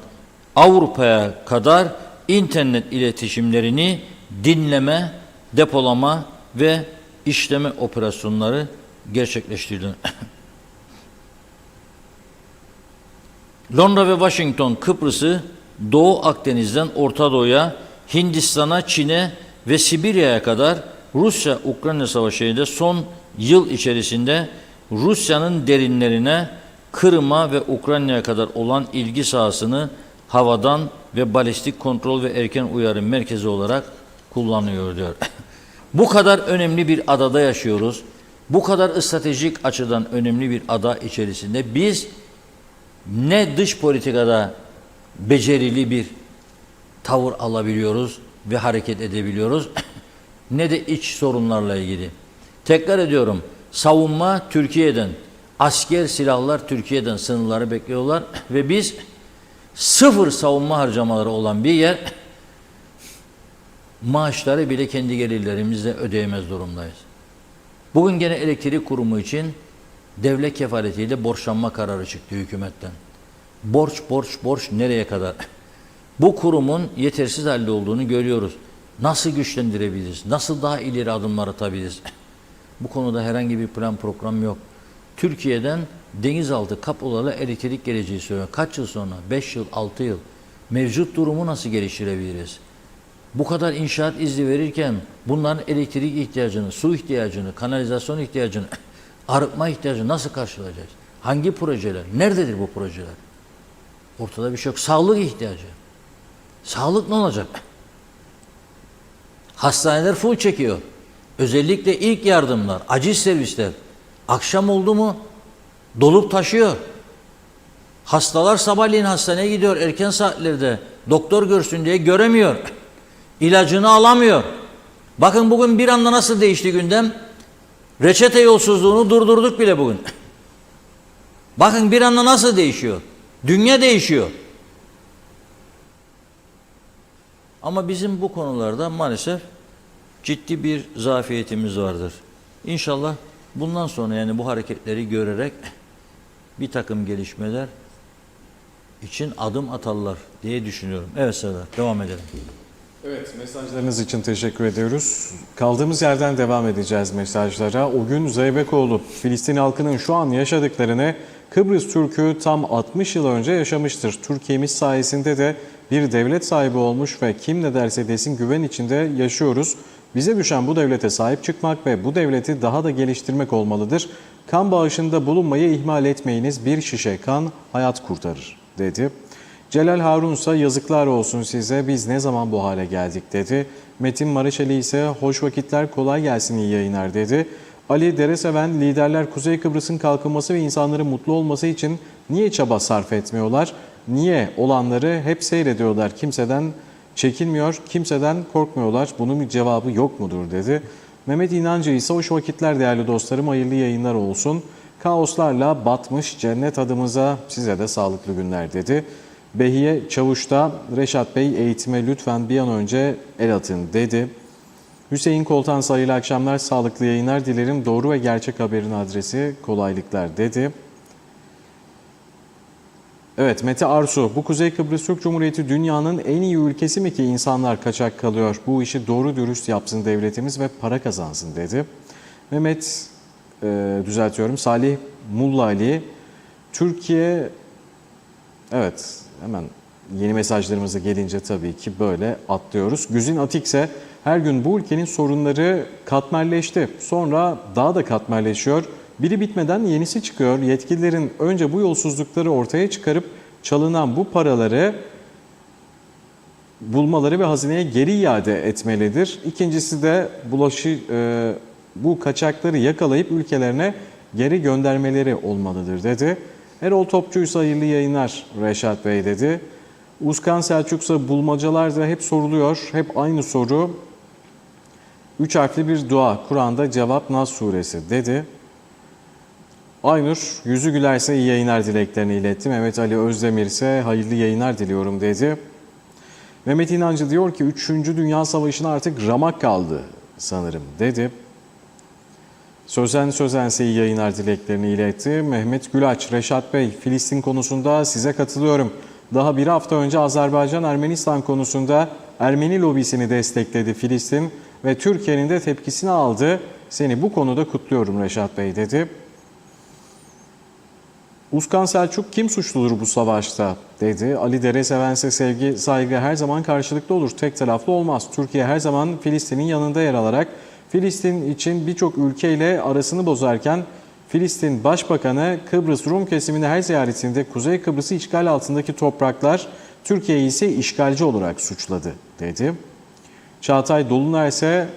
Avrupa'ya kadar internet iletişimlerini dinleme, depolama ve işleme operasyonları gerçekleştirdi. Londra ve Washington Kıbrıs'ı Doğu Akdeniz'den Orta Doğu'ya, Hindistan'a, Çin'e ve Sibirya'ya kadar Rusya-Ukrayna Savaşı'yla son yıl içerisinde Rusya'nın derinlerine, Kırım'a ve Ukrayna'ya kadar olan ilgi sahasını havadan ve balistik kontrol ve erken uyarı merkezi olarak kullanıyor diyor. Bu kadar önemli bir adada yaşıyoruz. Bu kadar stratejik açıdan önemli bir ada içerisinde biz ne dış politikada becerili bir tavır alabiliyoruz ve hareket edebiliyoruz ne de iç sorunlarla ilgili. Tekrar ediyorum, savunma Türkiye'den, asker silahlar Türkiye'den, sınırları bekliyorlar ve biz sıfır savunma harcamaları olan bir yer, maaşları bile kendi gelirlerimizle ödeyemez durumdayız. Bugün gene elektrik kurumu için devlet kefaletiyle borçlanma kararı çıktı hükümetten. Borç, borç, borç nereye kadar? Bu kurumun yetersiz halde olduğunu görüyoruz. Nasıl güçlendirebiliriz? Nasıl daha ileri adımlar atabiliriz? Bu konuda herhangi bir plan program yok. Türkiye'den denizaltı kapılarla elektrik geleceği söyleniyor. Kaç yıl sonra? 5 yıl, 6 yıl. Mevcut durumu nasıl geliştirebiliriz? Bu kadar inşaat izni verirken bunların elektrik ihtiyacını, su ihtiyacını, kanalizasyon ihtiyacını, arıtma ihtiyacını nasıl karşılayacağız? Hangi projeler? Nerededir bu projeler? Ortada bir şey yok. Sağlık ihtiyacı. Sağlık ne olacak? Hastaneler full çekiyor. Özellikle ilk yardımlar, acil servisler akşam oldu mu dolup taşıyor. Hastalar sabahleyin hastaneye gidiyor erken saatlerde. Doktor görsün diye göremiyor. İlacını alamıyor. Bakın bugün bir anda nasıl değişti gündem? Reçete yolsuzluğunu durdurduk bile bugün. Bakın bir anda nasıl değişiyor? Dünya değişiyor. Ama bizim bu konularda maalesef ciddi bir zafiyetimiz vardır. İnşallah bundan sonra yani bu hareketleri görerek bir takım gelişmeler için adım atarlar diye düşünüyorum. Evet Serdar, devam edelim. Evet, mesajlarınız için teşekkür ediyoruz. Kaldığımız yerden devam edeceğiz mesajlara. O gün Zeybekoğlu, Filistin halkının şu an yaşadıklarını Kıbrıs Türk'ü tam 60 yıl önce yaşamıştır. Türkiye'miz sayesinde de bir devlet sahibi olmuş ve kim ne derse desin güven içinde yaşıyoruz. Bize düşen bu devlete sahip çıkmak ve bu devleti daha da geliştirmek olmalıdır. Kan bağışında bulunmayı ihmal etmeyiniz. Bir şişe kan hayat kurtarır, dedi. Celal Harun ise yazıklar olsun size, biz ne zaman bu hale geldik, dedi. Metin Maraşeli ise hoş vakitler, kolay gelsin, iyi yayınlar, dedi. Ali Dereseven, liderler Kuzey Kıbrıs'ın kalkınması ve insanların mutlu olması için niye çaba sarf etmiyorlar? Niye olanları hep seyrediyorlar? Kimseden çekinmiyor, kimseden korkmuyorlar. Bunun bir cevabı yok mudur, dedi. Mehmet İnancı ise hoş vakitler değerli dostlarım, hayırlı yayınlar olsun. Kaoslarla batmış cennet adımıza, size de sağlıklı günler, dedi. Behiye Çavuş da Reşat Bey eğitime lütfen bir an önce el atın, dedi. Hüseyin Koltan sayılı akşamlar, sağlıklı yayınlar dilerim. Doğru ve gerçek haberin adresi, kolaylıklar, dedi. Evet, Mete Arsu, bu Kuzey Kıbrıs Türk Cumhuriyeti dünyanın en iyi ülkesi mi ki insanlar kaçak kalıyor? Bu işi doğru dürüst yapsın devletimiz ve para kazansın, dedi. Mehmet, Salih Mulla Ali, Türkiye, evet hemen yeni mesajlarımıza gelince tabii ki böyle atlıyoruz. Güzin Atik ise her gün bu ülkenin sorunları katmerleşti. Sonra daha da katmerleşiyor. Biri bitmeden yenisi çıkıyor. Yetkililerin önce bu yolsuzlukları ortaya çıkarıp çalınan bu paraları bulmaları ve hazineye geri iade etmelidir. İkincisi de bu kaçakları yakalayıp ülkelerine geri göndermeleri olmalıdır, dedi. Erol Topçuysa hayırlı yayınlar Reşat Bey, dedi. Uzkan Selçuksa bulmacalar da hep soruluyor. Hep aynı soru. 3 harfli bir dua. Kur'an'da cevap Nas suresi, dedi. Aynur, yüzü gülerse iyi yayınlar dileklerini iletti. Mehmet Ali Özdemir ise hayırlı yayınlar diliyorum, dedi. Mehmet İnancı diyor ki 3. Dünya Savaşı'na artık ramak kaldı sanırım, dedi. Sözen ise iyi yayınlar dileklerini iletti. Mehmet Gülaç, Reşat Bey, Filistin konusunda size katılıyorum. Daha bir hafta önce Azerbaycan-Ermenistan konusunda Ermeni lobisini destekledi Filistin ve Türkiye'nin de tepkisini aldı. Seni bu konuda kutluyorum Reşat Bey, dedi. Uskan Selçuk kim suçludur bu savaşta dedi. Ali Dere sevense sevgi, saygı her zaman karşılıklı olur. Tek taraflı olmaz. Türkiye her zaman Filistin'in yanında yer alarak Filistin için birçok ülkeyle arasını bozarken Filistin Başbakanı Kıbrıs Rum kesimini her ziyaretinde Kuzey Kıbrıs'ı işgal altındaki topraklar, Türkiye'yi ise işgalci olarak suçladı dedi. Çağatay Dolunay ise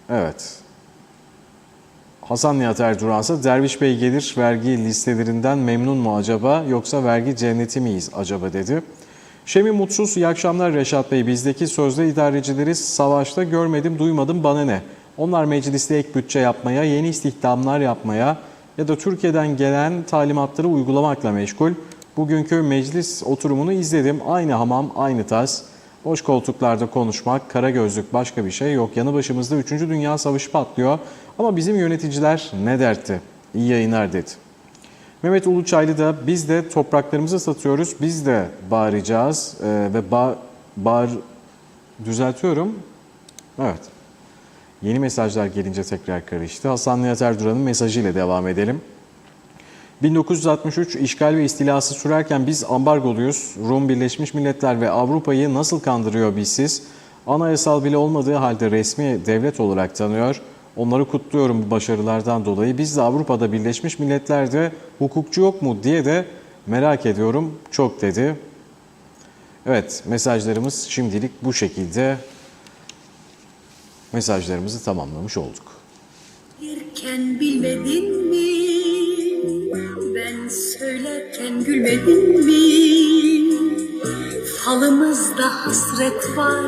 evet. Hasan Nihat Erduran ise Derviş Bey gelir vergi listelerinden memnun mu acaba yoksa vergi cenneti miyiz acaba dedi. Şemi Mutsuz, iyi akşamlar Reşat Bey. Bizdeki sözde idarecileri savaşta görmedim duymadım bana ne. Onlar mecliste ek bütçe yapmaya, yeni istihdamlar yapmaya ya da Türkiye'den gelen talimatları uygulamakla meşgul. Bugünkü meclis oturumunu izledim. Aynı hamam, aynı tas. Boş koltuklarda konuşmak, kara gözlük başka bir şey yok. Yanı başımızda 3. Dünya Savaşı patlıyor. Ama bizim yöneticiler ne dertti? İyi yayınlar dedi. Mehmet Uluçaylı da biz de topraklarımızı satıyoruz, biz de bağıracağız ve düzeltiyorum. Evet. Yeni mesajlar gelince tekrar karıştı. Hasan Nihat Erduran'ın mesajıyla devam edelim. 1963 işgal ve istilası sürerken biz ambargoluyuz. Rum, Birleşmiş Milletler ve Avrupa'yı nasıl kandırıyor bizsiz? Anayasal bile olmadığı halde resmi devlet olarak tanıyor. Onları kutluyorum bu başarılardan dolayı. Biz de Avrupa'da Birleşmiş Milletler'de hukukçu yok mu diye de merak ediyorum çok dedi. Evet, mesajlarımız şimdilik bu şekilde. Mesajlarımızı tamamlamış olduk. Yerken bilmedin mi? Ben söylerken gülmedin mi? Falımızda hasret var,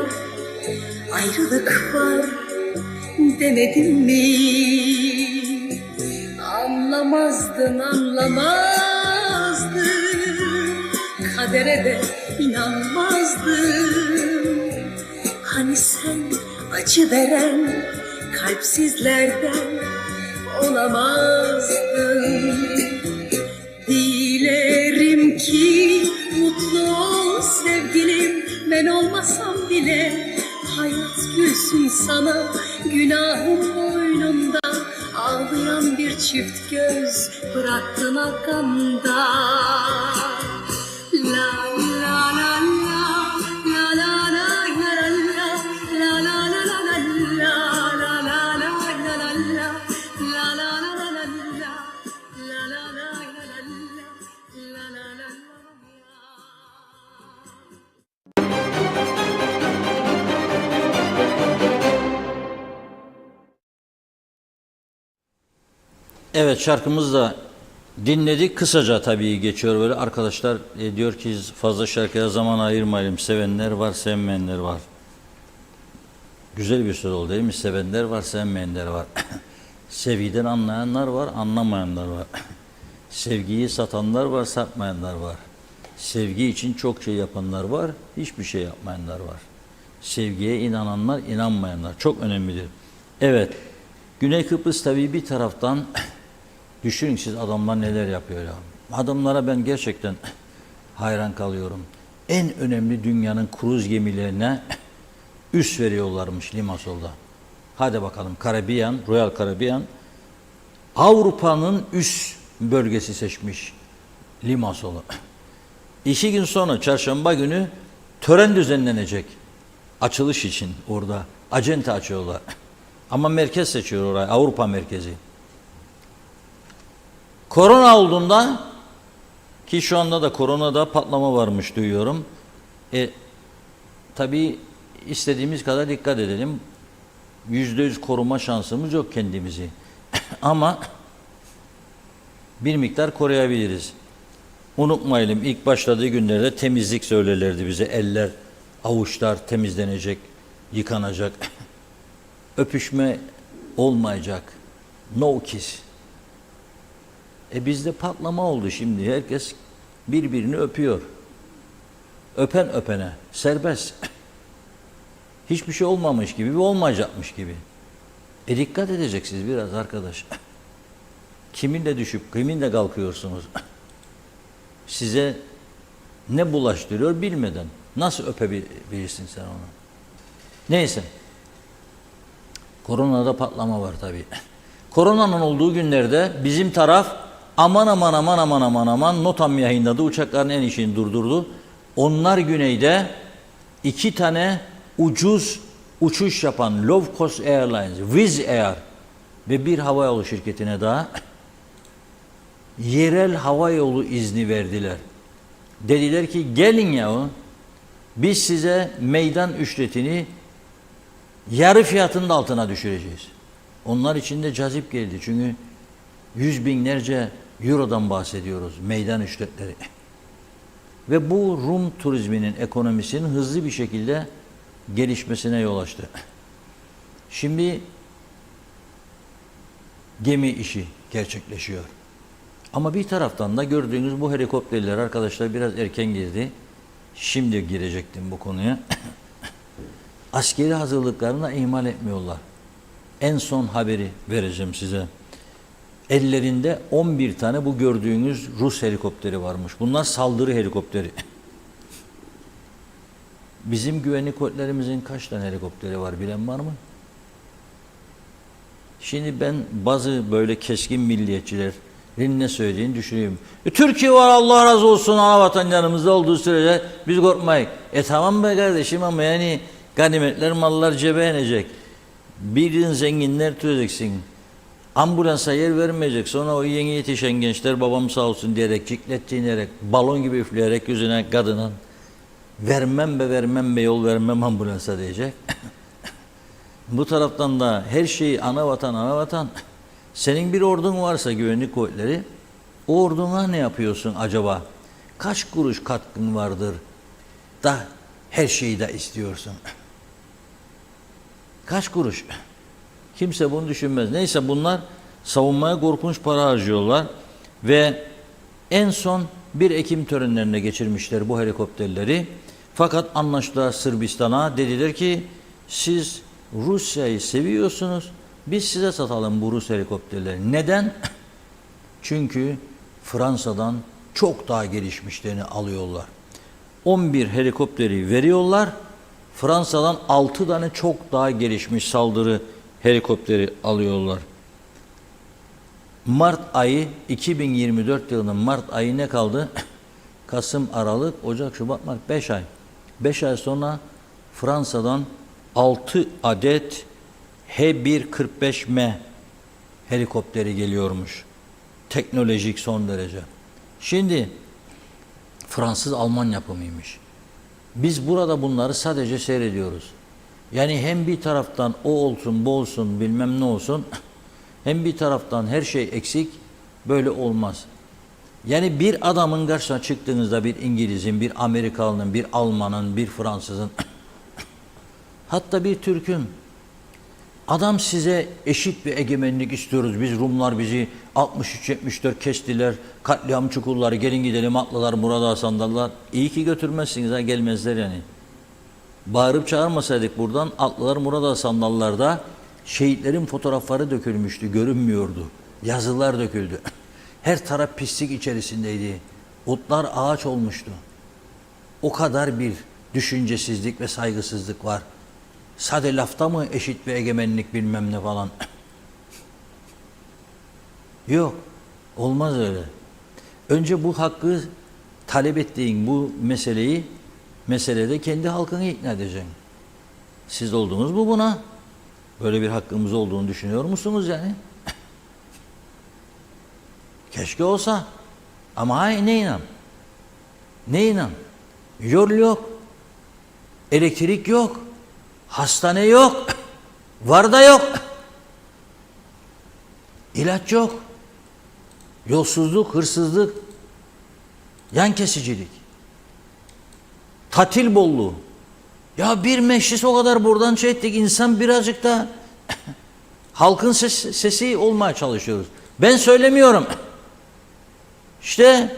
ayrılık var demedin mi? Anlamazdın, anlamazdın, kadere de inanmazdın. Hani sen acı veren kalpsizlerden olamazdın. Dilerim ki mutlu ol sevgilim, ben olmasam bile hayat gülsün sana. Günahım boynumda, ağlayan bir çift göz bıraktın arkamda. La la la la la la la la la la la la la Evet, şarkımızı da dinledik. Kısaca tabii geçiyor böyle. Arkadaşlar diyor ki fazla şarkıya zaman ayırmayalım. Sevenler var, sevmeyenler var. Güzel bir söz oldu değil mi? Sevenler var, sevmeyenler var. Sevgiden anlayanlar var, anlamayanlar var. Sevgiyi satanlar var, satmayanlar var. Sevgi için çok şey yapanlar var, hiçbir şey yapmayanlar var. Sevgiye inananlar, inanmayanlar. Çok önemlidir. Evet, Güney Kıbrıs tabii bir taraftan düşünün siz adamlar neler yapıyor ya. Adamlara ben gerçekten hayran kalıyorum. En önemli dünyanın kruz gemilerine üs veriyorlarmış Limassol'da. Hadi bakalım Caribbean, Royal Caribbean Avrupa'nın üst bölgesi seçmiş Limassol'u. 2 gün sonra çarşamba günü tören düzenlenecek. Açılış için orada acente açıyorlar. Ama merkez seçiyor orayı, Avrupa merkezi. Korona olduğunda ki şu anda da koronada patlama varmış duyuyorum. Tabii istediğimiz kadar dikkat edelim. %100 koruma şansımız yok kendimizi. Ama bir miktar koruyabiliriz. Unutmayalım ilk başladığı günlerde temizlik söylerlerdi bize. Eller, avuçlar temizlenecek, yıkanacak. Öpüşme olmayacak. No kiss. Bizde patlama oldu şimdi. Herkes birbirini öpüyor. Öpen öpene. Serbest. Hiçbir şey olmamış gibi, olmayacakmış gibi. Dikkat edeceksiniz biraz arkadaş. Kiminle düşüp kiminle kalkıyorsunuz? Size ne bulaştırıyor bilmeden. Nasıl öpebilirsin sen onu? Neyse. Koronada patlama var tabii. Koronanın olduğu günlerde bizim taraf aman aman aman aman aman aman NOTAM yayınladı, uçakların en işini durdurdu. Onlar güneyde 2 tane ucuz uçuş yapan Low Cost Airlines, Wizz Air ve bir havayolu şirketine daha yerel havayolu izni verdiler. Dediler ki gelin yahu, biz size meydan ücretini yarı fiyatının da altına düşüreceğiz. Onlar için de cazip geldi. Çünkü 100 binlerce eurodan bahsediyoruz, meydan ücretleri. Ve bu Rum turizminin, ekonomisinin hızlı bir şekilde gelişmesine yol açtı. Şimdi gemi işi gerçekleşiyor. Ama bir taraftan da gördüğünüz bu helikopterler, arkadaşlar biraz erken girdi. Şimdi girecektim bu konuya. Askeri hazırlıklarını ihmal etmiyorlar. En son haberi vereceğim size. Ellerinde 11 tane bu gördüğünüz Rus helikopteri varmış. Bunlar saldırı helikopteri. Bizim güvenlik kuvvetlerimizin kaç tane helikopteri var bilen var mı? Şimdi ben bazı böyle keskin milliyetçilerin ne söylediğini düşünüyorum. Türkiye var, Allah razı olsun, ana vatan yanımızda olduğu sürece biz korkmayız. Tamam be kardeşim, ama yani ganimetler, mallar cebe inecek. Bir gün zenginler türeceksin. Ambulansa yer vermeyecek. Sonra o yeni yetişen gençler babam sağ olsun diyerek, ciklettiğinerek, balon gibi üfleyerek yüzüne kadının vermem be vermem be yol vermem ambulansa diyecek. Bu taraftan da her şeyi ana vatan ana vatan. Senin bir ordun varsa güvenlik kuvvetleri, o orduna ne yapıyorsun acaba? Kaç kuruş katkın vardır da her şeyi de istiyorsun? Kaç kuruş? Kimse bunu düşünmez. Neyse, bunlar savunmaya korkunç para harcıyorlar ve en son 1 Ekim törenlerine geçirmişler bu helikopterleri. Fakat anlaştılar Sırbistan'a, dediler ki siz Rusya'yı seviyorsunuz, biz size satalım bu Rus helikopterleri. Neden? Çünkü Fransa'dan çok daha gelişmişlerini alıyorlar. 11 helikopteri veriyorlar. Fransa'dan 6 tane çok daha gelişmiş saldırı helikopteri alıyorlar. Mart ayı, 2024 yılının Mart ayı ne kaldı? Kasım, Aralık, Ocak, Şubat, Mart, 5 ay. 5 ay sonra Fransa'dan 6 adet H145M helikopteri geliyormuş. Teknolojik son derece. Şimdi Fransız-Alman yapımıymış. Biz burada bunları sadece seyrediyoruz. Yani hem bir taraftan o olsun, bu olsun, bilmem ne olsun, hem bir taraftan her şey eksik, böyle olmaz. Yani bir adamın karşısına çıktığınızda, bir İngiliz'in, bir Amerikalı'nın, bir Alman'ın, bir Fransız'ın, hatta bir Türk'ün, adam size eşit bir egemenlik istiyoruz. Biz Rumlar bizi 63-74 kestiler, katliam çukurları, gelin gidelim atlılar, Murat sandallar. İyi ki götürmezsiniz, ha, gelmezler yani. Bağırıp çağırmasaydık buradan, atlılar, Murat sandallarda şehitlerin fotoğrafları dökülmüştü, görünmüyordu. Yazılar döküldü. Her taraf pislik içerisindeydi. Otlar ağaç olmuştu. O kadar bir düşüncesizlik ve saygısızlık var. Sade lafta mı eşit bir egemenlik bilmem ne falan? Yok, olmaz öyle. Önce bu hakkı talep ettiğin bu meselede kendi halkını ikna edeceksin. Siz oldunuz mu buna? Böyle bir hakkımız olduğunu düşünüyor musunuz yani? Keşke olsa. Ama hayır, ne inan? Ne inan? Yol yok. Elektrik yok. Hastane yok. Var da yok. İlaç yok. Yolsuzluk, hırsızlık, yan kesicilik, tatil bolluğu. Ya bir meclis o kadar buradan şey ettik, insan birazcık da halkın sesi olmaya çalışıyoruz. Ben söylemiyorum. İşte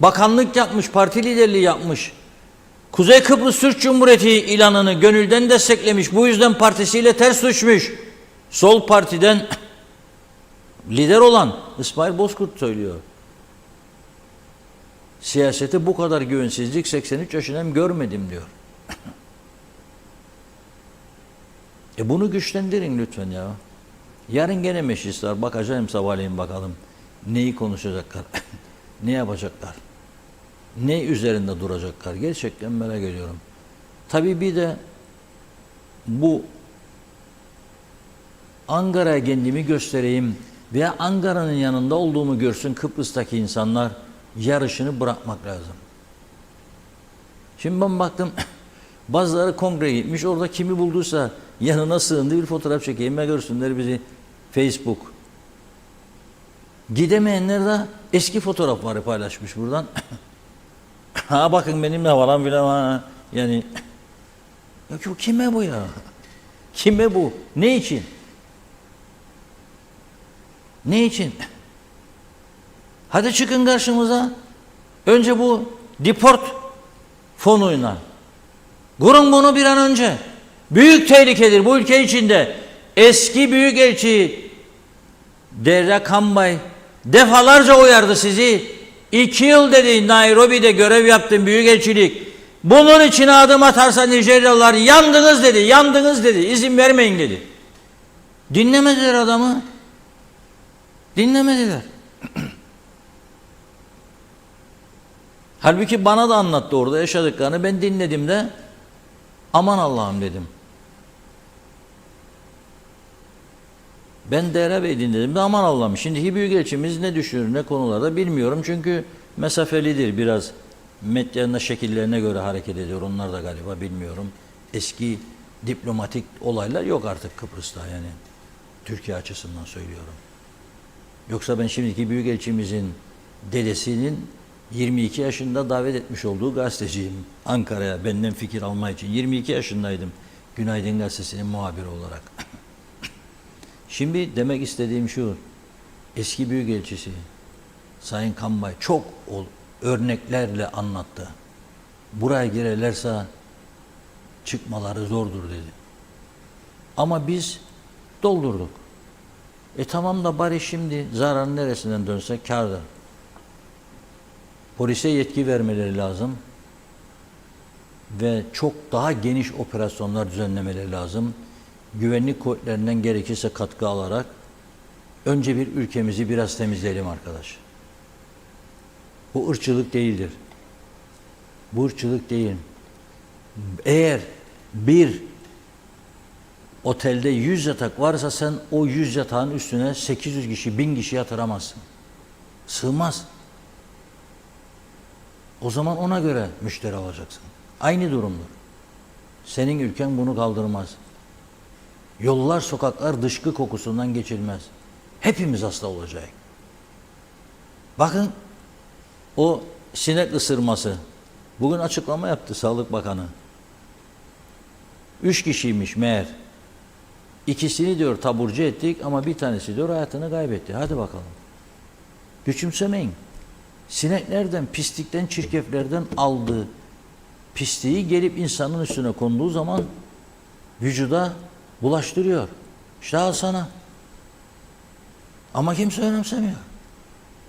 bakanlık yapmış, parti liderliği yapmış. Kuzey Kıbrıs Türk Cumhuriyeti ilanını gönülden desteklemiş. Bu yüzden partisiyle ters düşmüş. Sol partiden lider olan İsmail Bozkurt söylüyor. Siyasete bu kadar güvensizlik 83 yaşından görmedim diyor. Bunu güçlendirin lütfen ya. Yarın gene meclis var. Bakacağım sabahleyin bakalım. Neyi konuşacaklar? Ne yapacaklar? Ne üzerinde duracaklar? Gerçekten merak ediyorum. Tabii bir de bu Ankara'ya kendimi göstereyim veya Ankara'nın yanında olduğumu görsün Kıbrıs'taki insanlar, yarışını bırakmak lazım. Şimdi ben baktım bazıları kongreye gitmiş, orada kimi bulduysa yanına sığındı, bir fotoğraf çekeyim ve görsünler bizi. Facebook. Gidemeyenler de eski fotoğrafları paylaşmış buradan. Ha bakın benimle falan filan ha. Yani ya kime bu ya? Kime bu? Ne için? Ne için? Hadi çıkın karşımıza. Önce bu deport fonuyla. Kurun bunu bir an önce. Büyük tehlikedir bu ülke içinde. Eski Büyükelçi Derya Kambay defalarca uyardı sizi. 2 yıl dedi Nairobi'de görev yaptım büyükelçilik. Bunun için adım atarsa Nijeryalılar yandınız dedi, yandınız dedi, izin vermeyin dedi. Dinlemediler adamı. Dinlemediler. Halbuki bana da anlattı orada yaşadıklarını. Ben dinledim de aman Allah'ım dedim. Ben Derya Bey dinledim de aman Allah'ım. Şimdiki büyükelçimiz ne düşünür ne konularda bilmiyorum. Çünkü mesafelidir biraz. Medyanın şekillerine göre hareket ediyor. Onlar da galiba bilmiyorum. Eski diplomatik olaylar yok artık Kıbrıs'ta yani. Türkiye açısından söylüyorum. Yoksa ben şimdiki büyükelçimizin dedesinin 22 yaşında davet etmiş olduğu gazeteciyim. Ankara'ya benden fikir alma için. 22 yaşındaydım. Günaydın Gazetesi'nin muhabiri olarak. Şimdi demek istediğim şu. Eski büyükelçisi Sayın Kambay çok örneklerle anlattı. Buraya girerlerse çıkmaları zordur dedi. Ama biz doldurduk. Tamam da bari şimdi zararın neresinden dönsek kârdır. Polise yetki vermeleri lazım. Ve çok daha geniş operasyonlar düzenlemeleri lazım. Güvenlik kuvvetlerinden gerekirse katkı alarak önce bir ülkemizi biraz temizleyelim arkadaş. Bu ırkçılık değildir. Bu ırkçılık değil. Eğer bir otelde 100 yatak varsa sen o 100 yatağın üstüne 800 kişi, 1000 kişi yatıramazsın. Sığmaz. O zaman ona göre müşteri alacaksın. Aynı durumdur. Senin ülken bunu kaldırmaz. Yollar, sokaklar dışkı kokusundan geçilmez. Hepimiz hasta olacak. Bakın o sinek ısırması. Bugün açıklama yaptı Sağlık Bakanı. 3 kişiymiş meğer. İkisini diyor taburcu ettik ama bir tanesi diyor hayatını kaybetti. Hadi bakalım. Küçümsemeyin. Sineklerden, pislikten, çirkeflerden aldığı pisliği gelip insanın üstüne konduğu zaman vücuda bulaştırıyor. İşte al sana. Ama kimse önemsemiyor.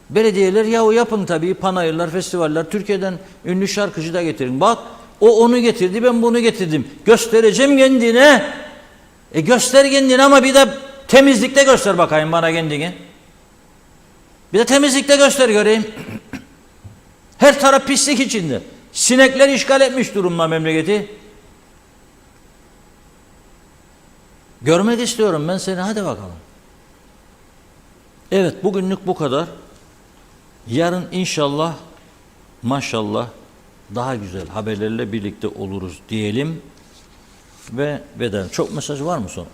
Belediyeler yahu yapın tabii, panayırlar, festivaller, Türkiye'den ünlü şarkıcı da getirin. Bak o onu getirdi, ben bunu getirdim. Göstereceğim kendine. Göster kendini ama bir de temizlikte göster bakayım bana kendini. Bir de temizlikte göster göreyim. Her taraf pislik içinde. Sinekler işgal etmiş durumda memleketi. Görmek istiyorum ben seni, hadi bakalım. Evet, bugünlük bu kadar. Yarın inşallah, maşallah daha güzel haberlerle birlikte oluruz diyelim. Ve veda. Çok mesaj var mı son?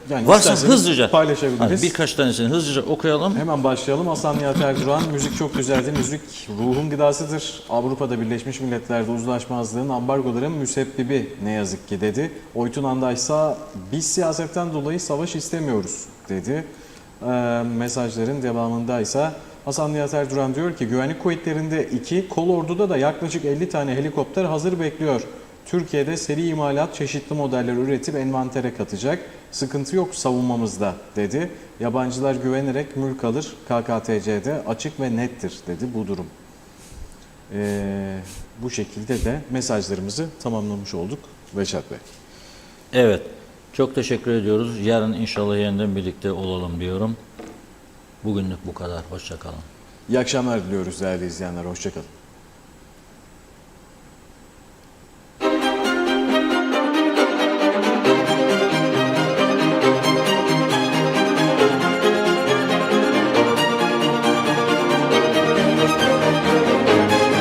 Yani varsa hızlıca paylaşabiliriz. Hadi birkaç tanesini hızlıca okuyalım. Hemen başlayalım. Hasan Nihat Erduran, müzik çok güzeldi. Müzik ruhun gıdasıdır. Avrupa'da Birleşmiş Milletler'de uzlaşmazlığın, ambargoların müsebbibi ne yazık ki dedi. Oytun Andaş ise biz siyasetten dolayı savaş istemiyoruz dedi. Mesajların devamında ise Hasan Nihat Erduran diyor ki güvenlik kuvvetlerinde 2, kolorduda da yaklaşık 50 tane helikopter hazır bekliyor. Türkiye'de seri imalat çeşitli modeller üretip envantere katacak. Sıkıntı yok savunmamızda dedi. Yabancılar güvenerek mülk alır. KKTC'de açık ve nettir dedi bu durum. Bu şekilde de mesajlarımızı tamamlamış olduk Veşat Bey. Evet. Çok teşekkür ediyoruz. Yarın inşallah yeniden birlikte olalım diyorum. Bugünlük bu kadar. Hoşça kalın. İyi akşamlar diliyoruz değerli izleyenler. Hoşçakalın.